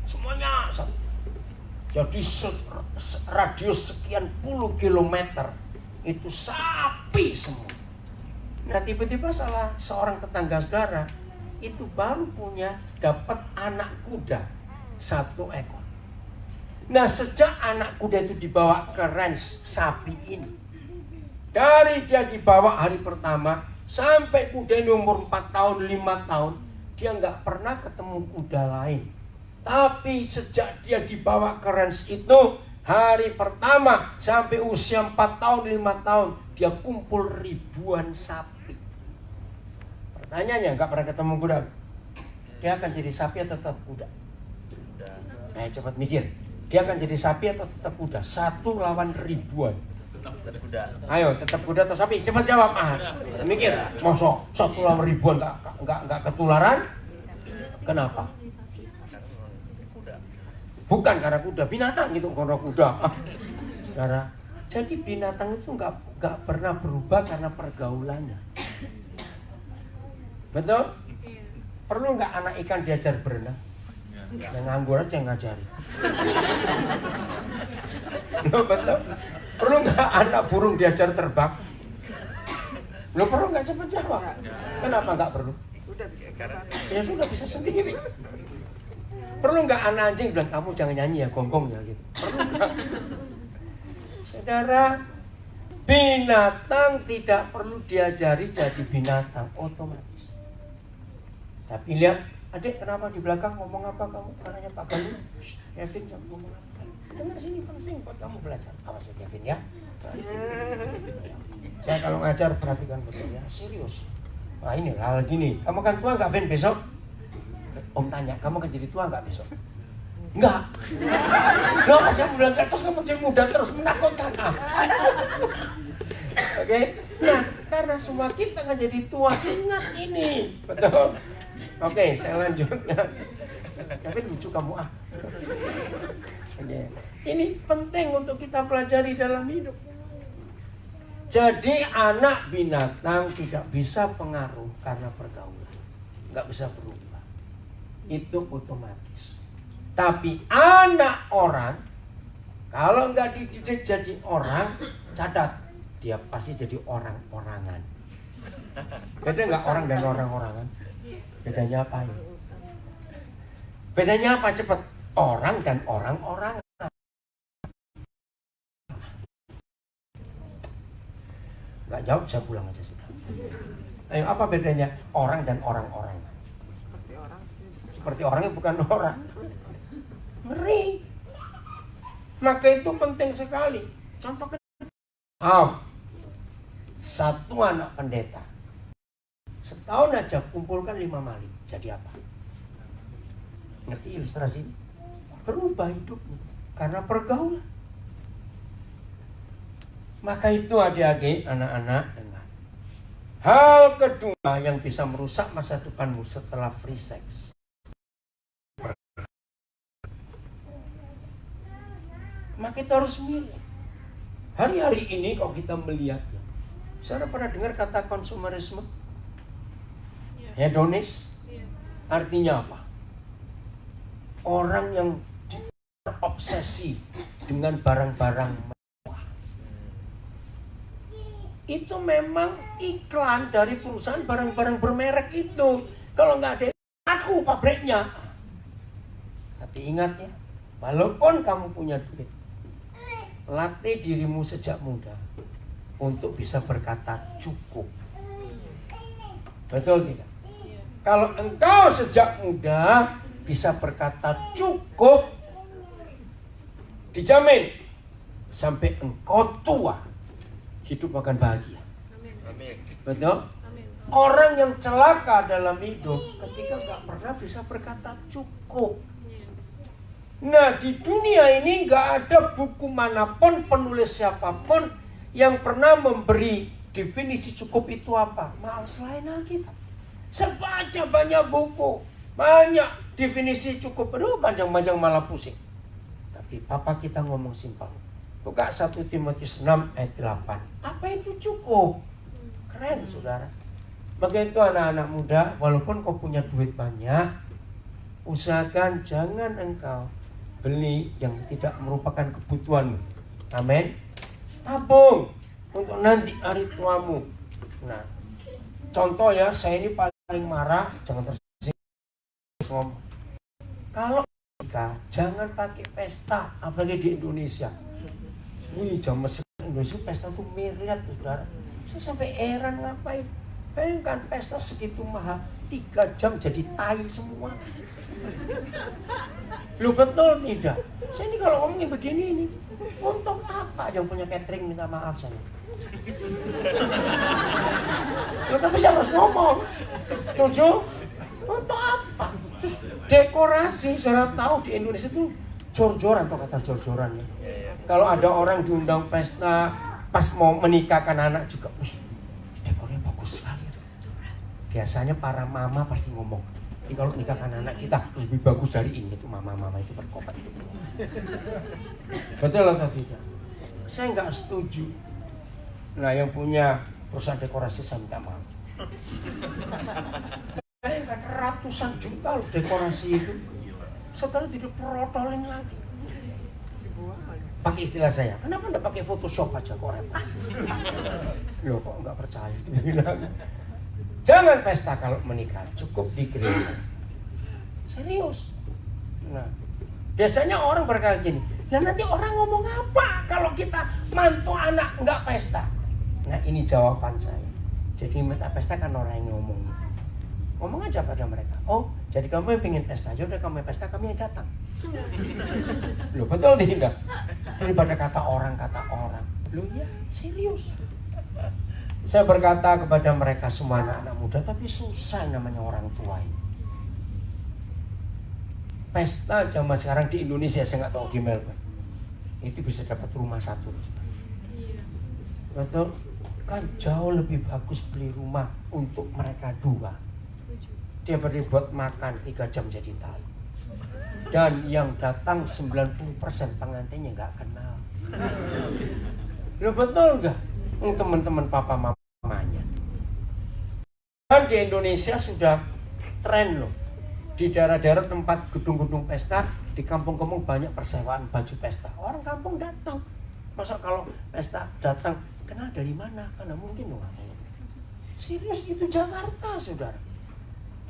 semuanya sapi. Jadi radius sekian puluh kilometer itu sapi semua. Nah, tiba-tiba salah seorang tetangga saudara itu baru dapat anak kuda 1 ekor. Nah, sejak anak kuda itu dibawa ke ranch sapi ini, dari dia dibawa hari pertama sampai kuda ini umur 4 tahun, 5 tahun, dia nggak pernah ketemu kuda lain. Tapi sejak dia dibawa ke ranch itu, hari pertama sampai usia 4 tahun, 5 tahun, dia kumpul ribuan sapi. Pertanyaannya, nggak pernah ketemu kuda, dia akan jadi sapi atau tetap kuda? Nah, cepat mikir. Dia akan jadi sapi atau tetap kuda? 1 lawan ribuan. Tetap kuda. Ayo, tetap kuda atau sapi? Cepat jawab. Mikir. Mosok 1 lawan ribuan nggak ketularan? Kenapa? Bukan karena kuda, binatang gitu karena kuda. Saudara, jadi binatang itu nggak pernah berubah karena pergaulannya. Betul? Perlu nggak anak ikan diajar berenang? Yang nganggur aja yang ngajari. Betul? Perlu nggak anak burung diajar terbang? Lo perlu nggak? Cepat jawab. Kenapa nggak perlu? Ya sudah bisa sendiri. Perlu nggak anak anjing bilang kamu jangan nyanyi ya gonggong ya gitu? Perlu nggak? Saudara, binatang tidak perlu diajari jadi binatang otomatis. Tapi lihat, adik kenapa di belakang ngomong apa kamu? Anaknya Pak Galuh, Kevin jangan ngomong apa? Dengar sini penting buat kamu belajar. Awas ya Kevin ya. Saya kalau ngajar perhatikan betul ya, serius. Wah ini hal gini, kamu kan tua nggak Ben besok? Om tanya, kamu akan jadi tua nggak besok? Enggak. Loh, saya bilang terus kamu jadi muda terus menakutkan. Oke? Nah, karena semua kita akan jadi tua, ingat ini. Betul? Oke, saya lanjut. Tapi lucu kamu Ini penting untuk kita pelajari dalam hidup. Jadi anak binatang tidak bisa pengaruh karena pergaulan. Nggak bisa berubah. Itu otomatis. Tapi anak orang, kalau nggak dididik jadi orang, catat, dia pasti jadi orang-orangan. Beda nggak orang dan orang-orangan? Bedanya apa ya? Bedanya apa? Cepat. Orang dan orang-orangan. Nggak jawab, saya pulang aja sudah. Ayo, apa bedanya orang dan orang-orangan? Seperti orangnya bukan orang. Ngeri. Maka itu penting sekali. Contoh kecil. Satu anak pendeta setahun aja kumpulkan 5 maling. Jadi apa? Ngerti ilustrasi? Berubah hidupnya karena pergaulan. Maka itu adik-adik, anak-anak, dengar. Hal kedua yang bisa merusak masa depanmu setelah free sex. Maka kita harus milih. Hari-hari ini kalau kita melihatnya, saudara pernah dengar kata konsumerisme? Hedonis? Artinya apa? Orang yang terobsesi dengan barang-barang mewah. Itu memang iklan dari perusahaan barang-barang bermerek itu. Kalau nggak ada, aku pabriknya. Tapi ingat ya, walaupun kamu punya duit, latih dirimu sejak muda untuk bisa berkata cukup. Betul tidak? Kalau engkau sejak muda bisa berkata cukup, dijamin sampai engkau tua hidup akan bahagia. Amin. Betul? Amin. Orang yang celaka dalam hidup ketika nggak pernah bisa berkata cukup. Nah, di dunia ini nggak ada buku manapun, penulis siapapun yang pernah memberi definisi cukup itu apa? Maaf, selain Alkitab. Saya baca banyak buku, banyak definisi cukup. Aduh, panjang-panjang malah pusing. Tapi Papa kita ngomong simpel. Buka 1 Timotius 6 ayat 8. Apa itu cukup? Keren, saudara. Begitu anak-anak muda, walaupun kau punya duit banyak, usahakan jangan engkau beli yang tidak merupakan kebutuhanmu. Amin. Tabung untuk nanti hari tuamu. Nah, contoh ya, saya ini paling marah, jangan tersinggung. Kalau nikah, jangan pakai pesta, apalagi di Indonesia. Wih, jam Indonesia pesta tuh miliar tuh, saudara. Saya sampai heran ngapain. Bayangkan pesta segitu mahal, 3 jam jadi tai semua. Lu betul tidak? Saya ini kalau ngomongin begini ini, untuk apa yang punya catering minta maaf saya? Lu tapi saya harus ngomong. Setuju? Untuk apa? Terus dekorasi, saudara tahu di Indonesia tuh jor-joran, atau kata jor-joran ya. Kalau ada orang diundang pesta, pas mau menikahkan anak juga, wih, dekornya bagus sekali. Biasanya para mama pasti ngomong, ini kalau nikahkan anak kita lebih bagus dari ini. Itu mama-mama itu berkobat. Betul atau tidak? Saya nggak setuju. Nah, yang punya perusahaan dekorasi saya minta maaf. Bayangkan ratusan juta loh dekorasi itu. Setelah tidak protolin lagi. Pakai istilah saya, kenapa enggak pakai Photoshop aja kok repot? Loh, kok nggak percaya? Jangan pesta kalau menikah, cukup di gereja. Serius. Nah, biasanya orang berkata gini, nah nanti orang ngomong apa kalau kita mantu anak nggak pesta? Nah, ini jawaban saya. Jadi minta pesta kan orang yang ngomong. Ngomong aja pada mereka, oh jadi kamu yang pengen pesta, ya udah kamu yang pesta, kami yang datang. Loh, betul tidak? Daripada kata orang. Loh ya, serius. Saya berkata kepada mereka semua anak-anak muda, tapi susah namanya orang tua ini. Pesta zaman sekarang di Indonesia, saya nggak tahu di Melbourne, itu bisa dapat rumah 1. Betul? Kan jauh lebih bagus beli rumah untuk mereka 2. Dia beri buat makan 3 jam jadi tai. Dan yang datang 90% pengantinnya nggak kenal. Loh, betul nggak? Teman-teman papa mamanya. Dan di Indonesia sudah tren loh. Di daerah-daerah tempat gedung-gedung pesta, di kampung-kampung banyak persewaan baju pesta. Orang kampung datang. Masa kalau pesta datang, kenal dari mana? Karena mungkin loh. Serius, itu Jakarta, saudara.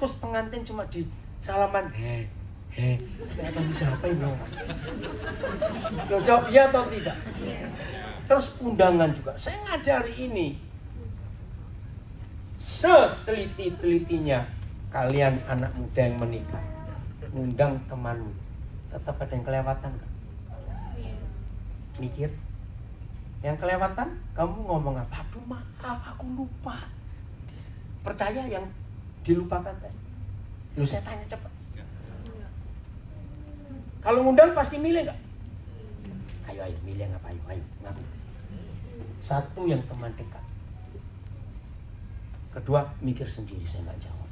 Terus pengantin cuma di salaman, kelihatan siapa ini orang? Lo jawab iya atau tidak? Terus undangan juga. Saya ngajari ini. Seteliti-telitinya kalian anak muda yang menikah, ngundang temanmu, tetap ada yang kelewatan kan? Mikir. Yang kelewatan, kamu ngomong apa? Aduh maaf, aku lupa. Percaya yang dilupakan tadi? Lu saya tanya cepat. Kalau ngundang pasti milih nggak? Ayo milih apa? Ayo ngaku. 1 yang teman dekat. Kedua mikir sendiri, saya nggak jawab.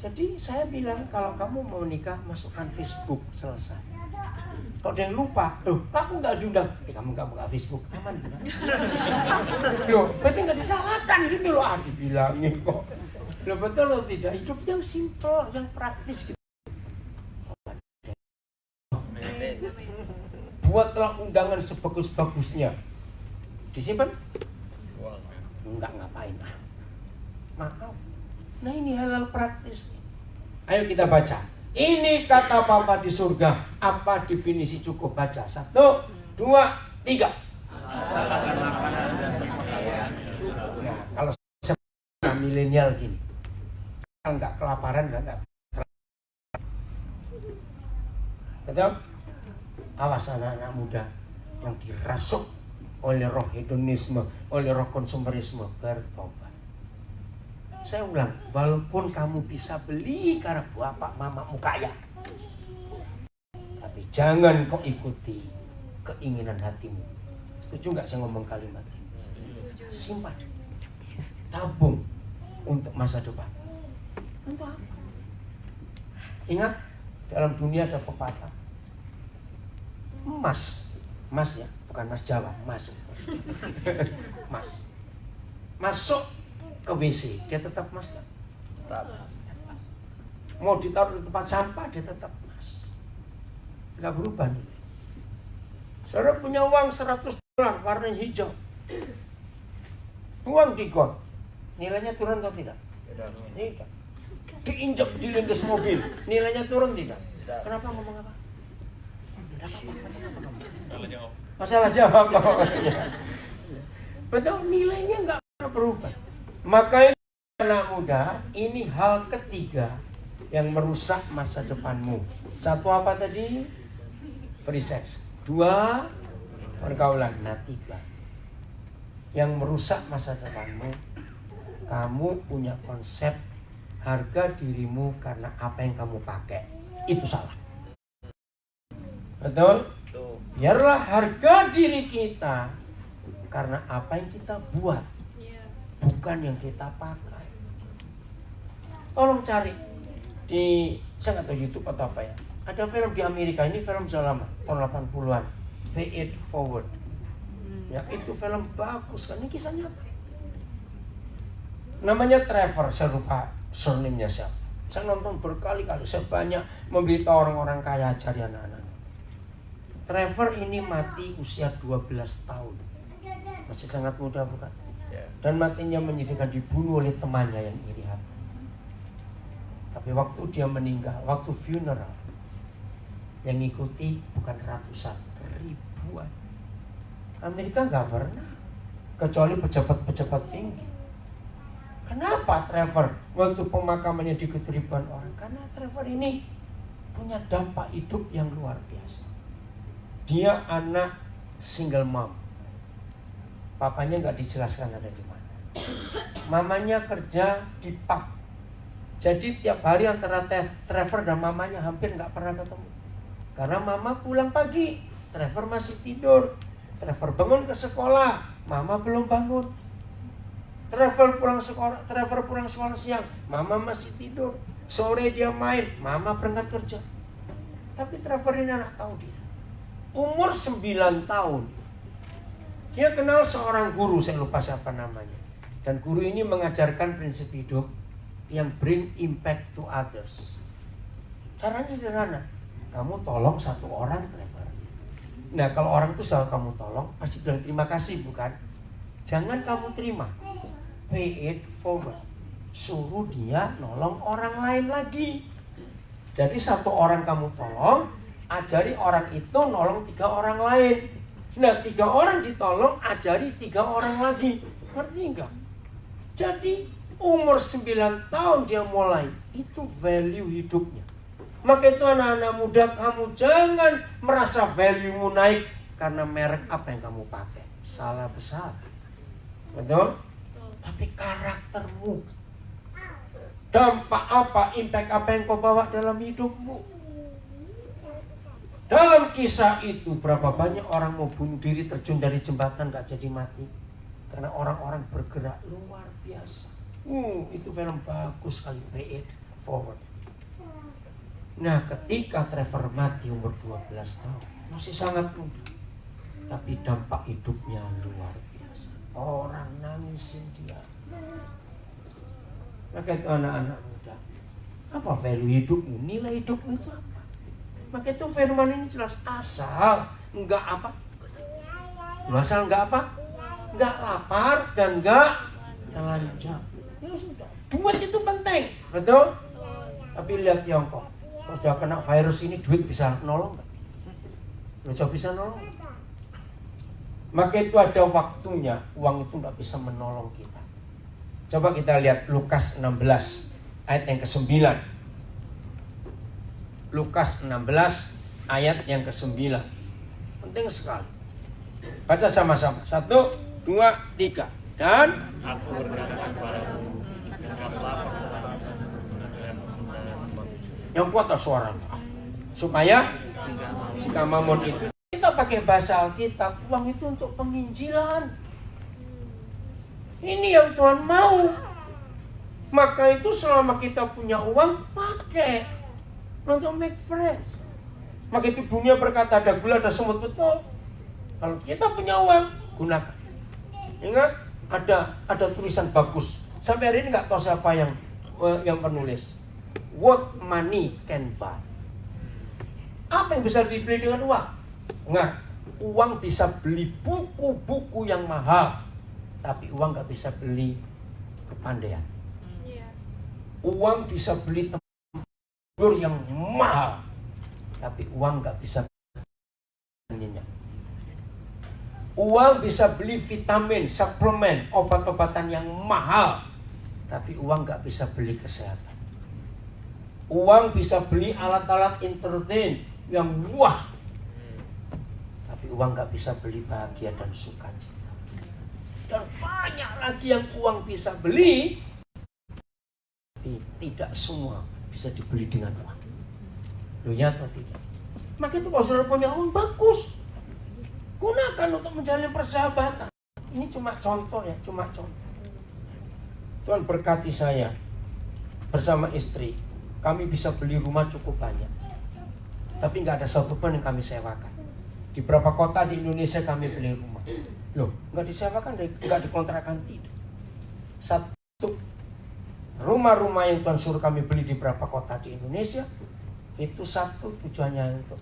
Jadi saya bilang kalau kamu mau nikah masukkan Facebook, selesai. Kalau ada yang lupa, loh kamu nggak diundang, kamu nggak buka Facebook, aman kan? Loh, berarti nggak disalahkan gitu loh, dibilangin kok. Loh, betul loh tidak, hidup yang simple, yang praktis gitu. Buatlah undangan sebagus-bagusnya. Disimpan? Enggak, ngapain ah. Maaf. Nah, ini hal-hal praktis. Ayo kita baca. Ini kata Bapa di surga. Apa definisi cukup? Baca. 1, 2, 3. Nah, kalau saya milenial gini, enggak kelaparan, enggak. Betul? Awas anak-anak muda yang dirasuk oleh roh hedonisme, oleh roh konsumerisme, bertobat. Saya ulang, walaupun kamu bisa beli karena bapak mamamu kaya, tapi jangan kau ikuti keinginan hatimu. Setuju nggak saya ngomong kalimat ini? Simpan, tabung untuk masa depan. Untuk apa? Ingat, dalam dunia ada pepatah, emas ya, bukan mas Jawa, emas. Mas masuk ke WC, dia tetap emas kan? Mau ditaruh di tempat sampah, dia tetap emas. Nggak berubah nih. Saudara punya uang $100 warna hijau, uang di got, nilainya turun atau tidak? Tidak. Diinjak, dilindas mobil, nilainya turun tidak? Kenapa ngomong apa? Masalah jawab. Betul, nilainya nggak pernah berubah. Makanya anak muda, ini hal ketiga yang merusak masa depanmu. Satu apa tadi? Free sex. 2, pergaulan. Nah, 3 yang merusak masa depanmu, kamu punya konsep harga dirimu karena apa yang kamu pakai. Itu salah. Betul? Biarlah harga diri kita karena apa yang kita buat, bukan yang kita pakai. Tolong cari di, saya nggak tahu YouTube atau apa ya, ada film di Amerika, ini film sudah lama, tahun 80-an, Pay It Forward. Ya, itu film bagus kan, ini kisahnya apa? Namanya Trevor, saya lupa surname-nya siapa. Saya nonton berkali-kali, saya banyak memberitahu orang-orang kaya cari anak-anak. Trevor ini mati usia 12 tahun. Masih sangat muda bukan? Dan matinya menyedihkan, dibunuh oleh temannya yang iri hati. Tapi waktu dia meninggal, waktu funeral, yang ngikuti bukan ratusan, ribuan. Amerika nggak pernah, kecuali pejabat-pejabat tinggi. Kenapa Trevor waktu pemakamannya diikuti ribuan orang? Karena Trevor ini punya dampak hidup yang luar biasa. Dia anak single mom. Papanya nggak dijelaskan ada di mana. Mamanya kerja di pub. Jadi tiap hari antara Trevor dan mamanya hampir nggak pernah ketemu. Karena mama pulang pagi, Trevor masih tidur. Trevor bangun ke sekolah, mama belum bangun. Trevor pulang sekolah siang, mama masih tidur. Sore dia main, mama berangkat kerja. Tapi Trevor ini anak tahu dia. Umur 9 tahun, dia kenal seorang guru, saya lupa siapa namanya. Dan guru ini mengajarkan prinsip hidup yang bring impact to others. Caranya sederhana, kamu tolong satu orang, Trevor. Nah, kalau orang itu selalu kamu tolong, pasti bilang terima kasih, bukan? Jangan kamu terima, pay it forward. Suruh dia nolong orang lain lagi. Jadi satu orang kamu tolong, ajari orang itu nolong 3 orang lain. Nah, 3 orang ditolong, ajari 3 orang lagi. Ngerti enggak? Jadi umur 9 tahun dia mulai. Itu value hidupnya. Maka itu anak-anak muda, kamu jangan merasa value-mu naik karena merek apa yang kamu pakai. Salah besar. Betul? Tapi karaktermu, dampak apa, impact apa yang kau bawa dalam hidupmu. Dalam kisah itu berapa banyak orang mau bunuh diri, terjun dari jembatan gak jadi mati. Karena orang-orang bergerak luar biasa. Itu film bagus sekali, Pay It Forward. Nah, ketika Trevor mati umur 12 tahun, masih sangat muda, tapi dampak hidupnya luar biasa. Orang nangisin dia. Maka itu anak-anak muda, apa value hidupmu? Nilai hidupmu itu apa? Maka itu firman ini jelas, asal enggak apa? Asal enggak apa? Enggak lapar dan enggak telanjang. Ya sudah, duit itu penting, betul? Tapi lihat Tiongkok, kalau sudah kena virus ini, duit bisa nolong enggak? Bisa nolong. Maka itu ada waktunya, uang itu enggak bisa menolong kita. Coba kita lihat Lukas 16 ayat yang ke-9. Lukas 16 ayat yang ke-9. Penting sekali. Baca sama-sama. 1, 2, 3. Dan Aku berkata kepadamu, yang kuat suara. Supaya jika mamon itu kita pakai bahasa Alkitab, uang itu untuk penginjilan. Ini yang Tuhan mau. Maka itu selama kita punya uang, pakai untuk make friends. Maka itu dunia berkata ada gula, ada semut, betul. Kalau kita punya uang, gunakan. Ingat, ada tulisan bagus. Sampai hari ini nggak tahu siapa yang penulis. What money can buy. Apa yang bisa dibeli dengan uang? Ingat, uang bisa beli buku-buku yang mahal, tapi uang nggak bisa beli kepandaian. Uang bisa beli tidur yang mahal, tapi uang nggak bisa nyenyak. Uang bisa beli vitamin, suplemen, obat-obatan yang mahal, tapi uang nggak bisa beli kesehatan. Uang bisa beli alat-alat entertain yang wah, tapi uang nggak bisa beli bahagia dan sukacita. Dan banyak lagi yang uang bisa beli, tapi tidak semua bisa dibeli dengan uang. Loh, ya atau tidak? Maka itu kalau saudara punya uang, bagus. Gunakan untuk menjalin persahabatan. Ini cuma contoh ya, cuma contoh. Tuhan berkati saya bersama istri. Kami bisa beli rumah cukup banyak, tapi nggak ada satupun yang kami sewakan. Di beberapa kota di Indonesia kami beli rumah. Loh, nggak disewakan, nggak dikontrakan, tidak. Satu, rumah-rumah yang Tuhan suruh kami beli di beberapa kota di Indonesia, itu satu tujuannya untuk,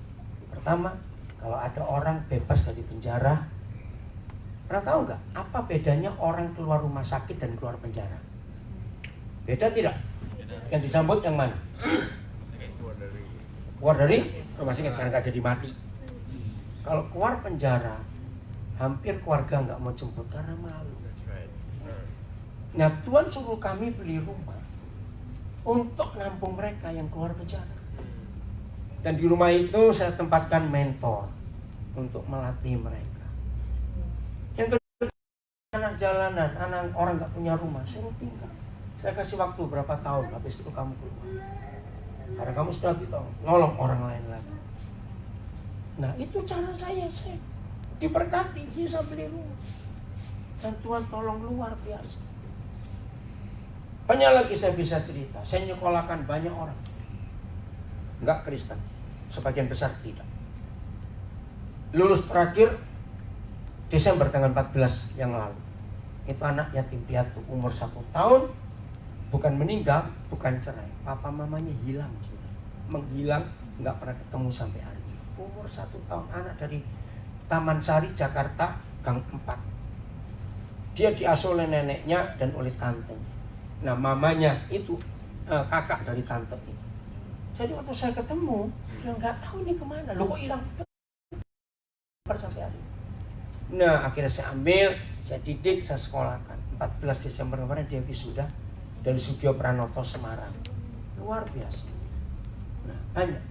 pertama, kalau ada orang bebas dari penjara. Pernah tahu nggak apa bedanya orang keluar rumah sakit dan keluar penjara? Beda tidak? Yang disambut yang mana? Keluar dari rumah sakit karena nggak jadi mati. Kalau keluar penjara, hampir keluarga nggak mau jemput karena malu. Nah, Tuhan suruh kami beli rumah untuk nampung mereka yang keluar penjara. Dan di rumah itu saya tempatkan mentor untuk melatih mereka. Yang kedua, anak jalanan, anak orang nggak punya rumah, suruh tinggal. Saya kasih waktu berapa tahun, habis itu kamu keluar. Karena kamu sudah nolong orang lain lagi. Nah, itu cara saya diberkati, bisa beli rumah. Dan Tuhan tolong luar biasa. Banyak lagi saya bisa cerita. Saya nyekolahkan banyak orang. Enggak Kristen, sebagian besar tidak. Lulus terakhir Desember tanggal 14 yang lalu. Itu anak yatim piatu umur 1 tahun. Bukan meninggal, bukan cerai. Papa mamanya hilang sudah. Menghilang, nggak pernah ketemu sampai hari ini. Umur 1 tahun, anak dari Taman Sari, Jakarta, Gang 4. Dia diasuh oleh neneknya dan oleh tantenya. Nah, mamanya itu kakak dari tante itu. Jadi waktu saya ketemu, dia nggak tahu ini kemana. Loh, kok hilang? Sampai hari ini. Nah, akhirnya saya ambil, saya didik, saya sekolahkan. 14 Desember kemarin dia wisuda dari Sudio Pranoto Semarang. Luar biasa. Nah, banyak.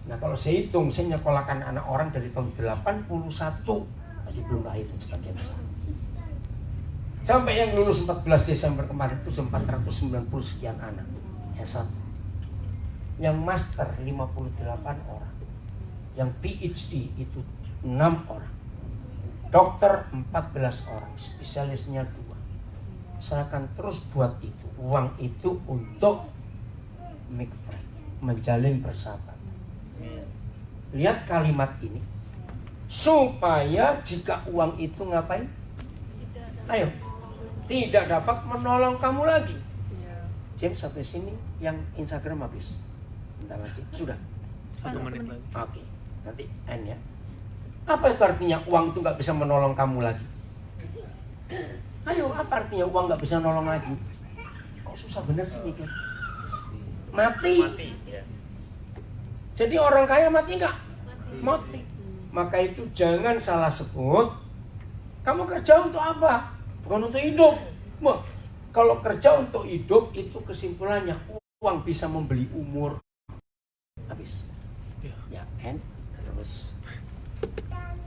Nah, kalau saya hitung, saya nyekolahkan anak orang dari tahun 81, masih belum lahir dan sebagian besar. Sampai yang lulus 14 Desember kemarin itu 490 sekian anak. S1. Yang master 58 orang. Yang PhD itu 6 orang. Dokter 14 orang, spesialisnya 2. Saya akan terus buat itu. Uang itu untuk make friend, menjalin persahabatan. Lihat kalimat ini. Supaya jika uang itu ngapain? Ayo. Tidak dapat menolong kamu lagi. James sampai sini yang Instagram habis. Bentar lagi. Sudah? 1 menit lagi. Oke. Nanti end ya. Apa itu artinya uang itu nggak bisa menolong kamu lagi? Ayo, apa artinya uang nggak bisa nolong lagi? Kok susah bener sih mikir? Mati. Ya. Jadi orang kaya mati nggak? Mati. Maka itu jangan salah sebut. Kamu kerja untuk apa? Bukan untuk hidup. Wah, kalau kerja untuk hidup itu kesimpulannya uang bisa membeli umur. Habis. Ya, end. Terus.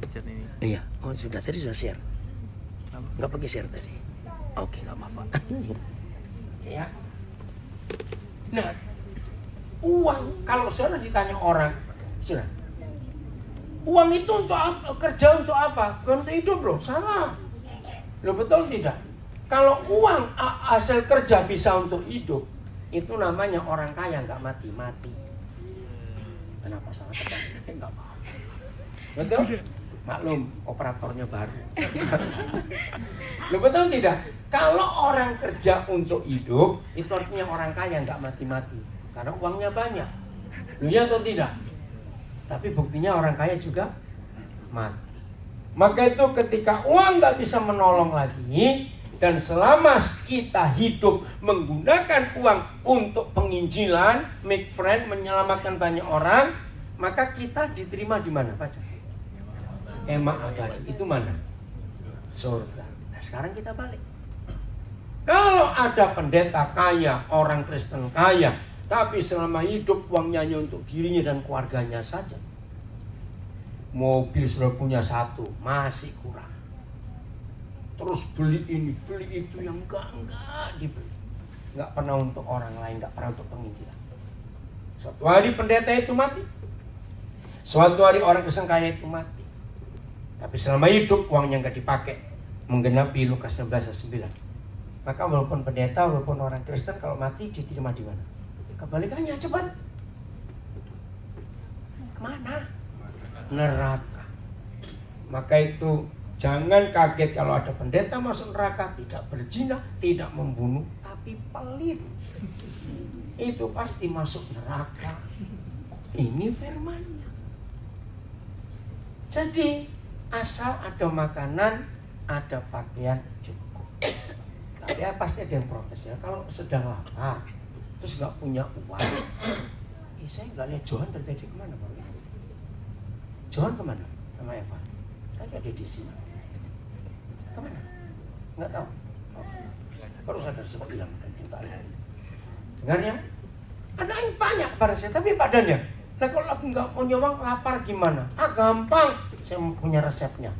Chat ini. Iya. Oh sudah, tadi sudah share. Nggak pakai share tadi. Oke, nggak apa-apa. Ya. Nah, uang kalau saudara ditanya orang, sudah. Uang itu untuk apa? Kerja untuk apa? Bukan untuk hidup loh. Salah. Loh, betul tidak? Kalau uang hasil kerja bisa untuk hidup, itu namanya orang kaya nggak mati-mati. Kenapa salah tebak? Nggak apa. Betul? Maklum, operatornya baru. Loh, betul tidak? Kalau orang kerja untuk hidup, itu artinya orang kaya nggak mati-mati. Karena uangnya banyak. Loh, ya atau tidak? Tapi buktinya orang kaya juga mati. Maka itu ketika uang nggak bisa menolong lagi, dan selama kita hidup menggunakan uang untuk penginjilan, make friend, menyelamatkan banyak orang, maka kita diterima di mana, Pak? Emak abadi. Itu mana? Surga. Nah, sekarang kita balik. Kalau ada pendeta kaya, orang Kristen kaya, tapi selama hidup uangnya hanya untuk dirinya dan keluarganya saja. Mobil sudah punya satu, masih kurang. Terus beli ini, beli itu yang enggak dibeli. Enggak pernah untuk orang lain, enggak pernah untuk penginjilan. Suatu hari pendeta itu mati. Suatu hari orang Kristen kaya itu mati. Tapi selama hidup uangnya enggak dipakai, menggenapi Lukas 16:9. Maka walaupun pendeta, walaupun orang Kristen, kalau mati diterima di mana? Kebalikannya, cepat. Kemana? Neraka. Maka itu jangan kaget kalau ada pendeta masuk neraka, tidak berzina, tidak membunuh, tapi pelit. Itu pasti masuk neraka. Ini firman-Nya. Jadi asal ada makanan, ada pakaian, cukup. Tapi ya pasti ada yang protes ya. Kalau sedang lapar, terus nggak punya uang, saya nggak lihat Johan dari tadi kemana, Pak? Johan kemana? Sama Eva? Tadi ada di sini. Kemana? Nggak tahu. Oh. Baru sadar semua hilang. Dengar ya? Ada yang banyak pada saya, tapi badannya. Nah, kalau lagi nggak punya uang, lapar gimana? Gampang. Saya punya resepnya.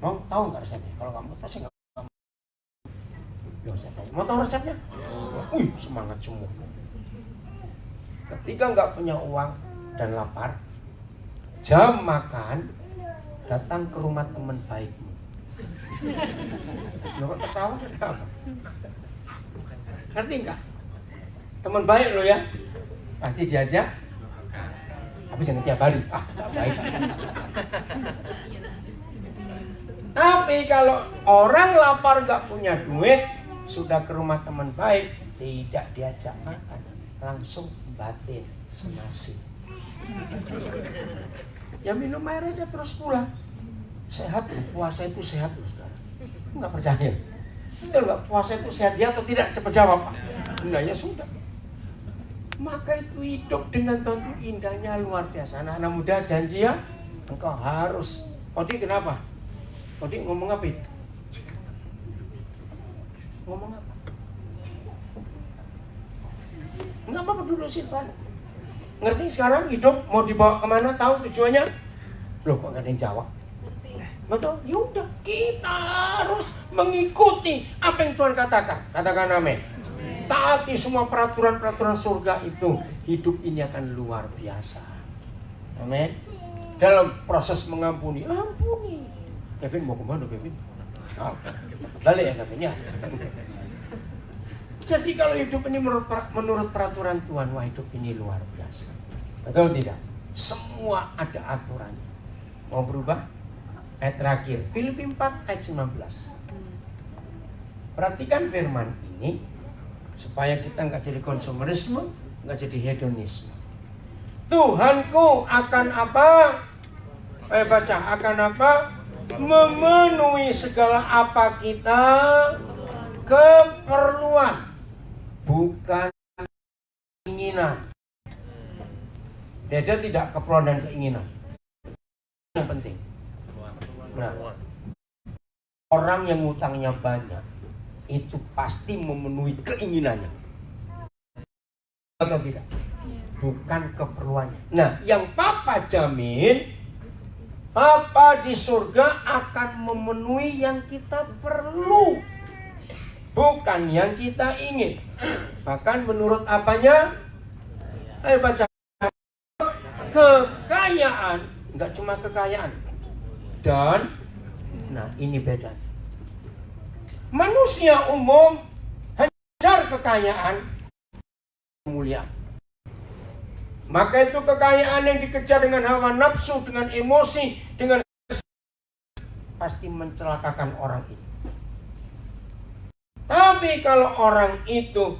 Mau tahu nggak resepnya? Kalau nggak mau tahu, saya nggak mau. Loh, saya tanya. Mau tahu resepnya? Semangat semua. Ketika nggak punya uang dan lapar, jam makan, datang ke rumah teman baikmu. Lo kok ketawa? Kenapa? Ngerti nggak? Teman baik lo ya, pasti diajak. Tapi jangan tiap hari. Baik. Tapi kalau orang lapar nggak punya duit, sudah ke rumah teman baik, tidak diajak makan, langsung batin senasib. Ya minum air aja terus pulang. Sehat loh, puasa itu sehat loh, saudara. Enggak percaya? Enggak, puasa itu sehat dia atau tidak? Cepat jawab, Pak. Nah ya sudah. Maka itu hidup dengan tentu indahnya luar biasa. Anak-anak muda janji ya, engkau harus. Odi kenapa? Odi ngomong apa itu? Ngomong apa? Enggak apa-apa dulu sih, Pak. Ngerti sekarang hidup mau dibawa kemana, tahu tujuannya? Loh kok gak ada yang jawab? Betul? Yaudah, kita harus mengikuti apa yang Tuhan katakan. Katakan amin. Taati semua peraturan-peraturan surga itu. Hidup ini akan luar biasa. Amin. Dalam proses mengampuni, ampuni. Kevin mau kemana Kevin? Balik ya Kevin ya. Jadi kalau hidup ini menurut peraturan Tuhan, wah hidup ini luar biasa. Betul tidak? Semua ada aturannya. Mau berubah? Ayat terakhir, Filipi 4 ayat 19. Perhatikan firman ini, supaya kita nggak jadi konsumerisme, nggak jadi hedonisme. Tuhanku akan apa? Baca, akan apa? Memenuhi segala apa kita keperluan, bukan keinginan. Beda tidak keperluan dan keinginan. Yang penting. Nah, orang yang utangnya banyak itu pasti memenuhi keinginannya. Atau tidak? Bukan keperluannya. Nah, yang Papa jamin, Papa di surga akan memenuhi yang kita perlu, bukan yang kita ingin. Bahkan menurut apanya? Ayo baca. Kekayaan Nggak cuma kekayaan. Dan, nah ini bedanya. Manusia umum hajar kekayaan, kemuliaan. Maka itu kekayaan yang dikejar dengan hawa nafsu, dengan emosi, dengan pasti mencelakakan orang itu. Tapi kalau orang itu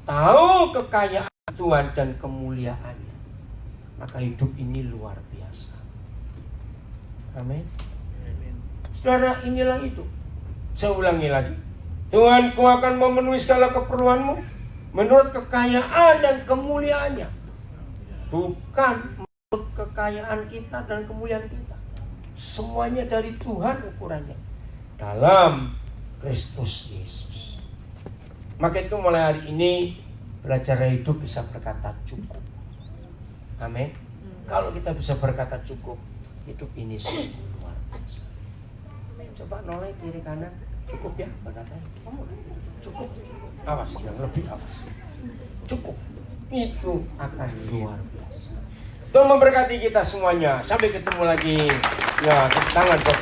tahu kekayaan Tuhan dan kemuliaannya, maka hidup ini luar biasa. Amin. Saudara, inilah itu. Saya ulangi lagi. Tuhanku akan memenuhi segala keperluanmu menurut kekayaan dan kemuliaannya. Bukan menurut kekayaan kita dan kemuliaan kita. Semuanya dari Tuhan ukurannya. Dalam Kristus Yesus. Maka itu mulai hari ini belajar hidup bisa berkata cukup. Amin. Kalau kita bisa berkata cukup, hidup ini sungguh luar biasa. Coba noleh kiri kanan. Cukup ya berkatanya. Cukup. Awas, yang lebih awas. Cukup. Itu akan luar biasa. Tuhan memberkati kita semuanya. Sampai ketemu lagi. Ya, tangan buat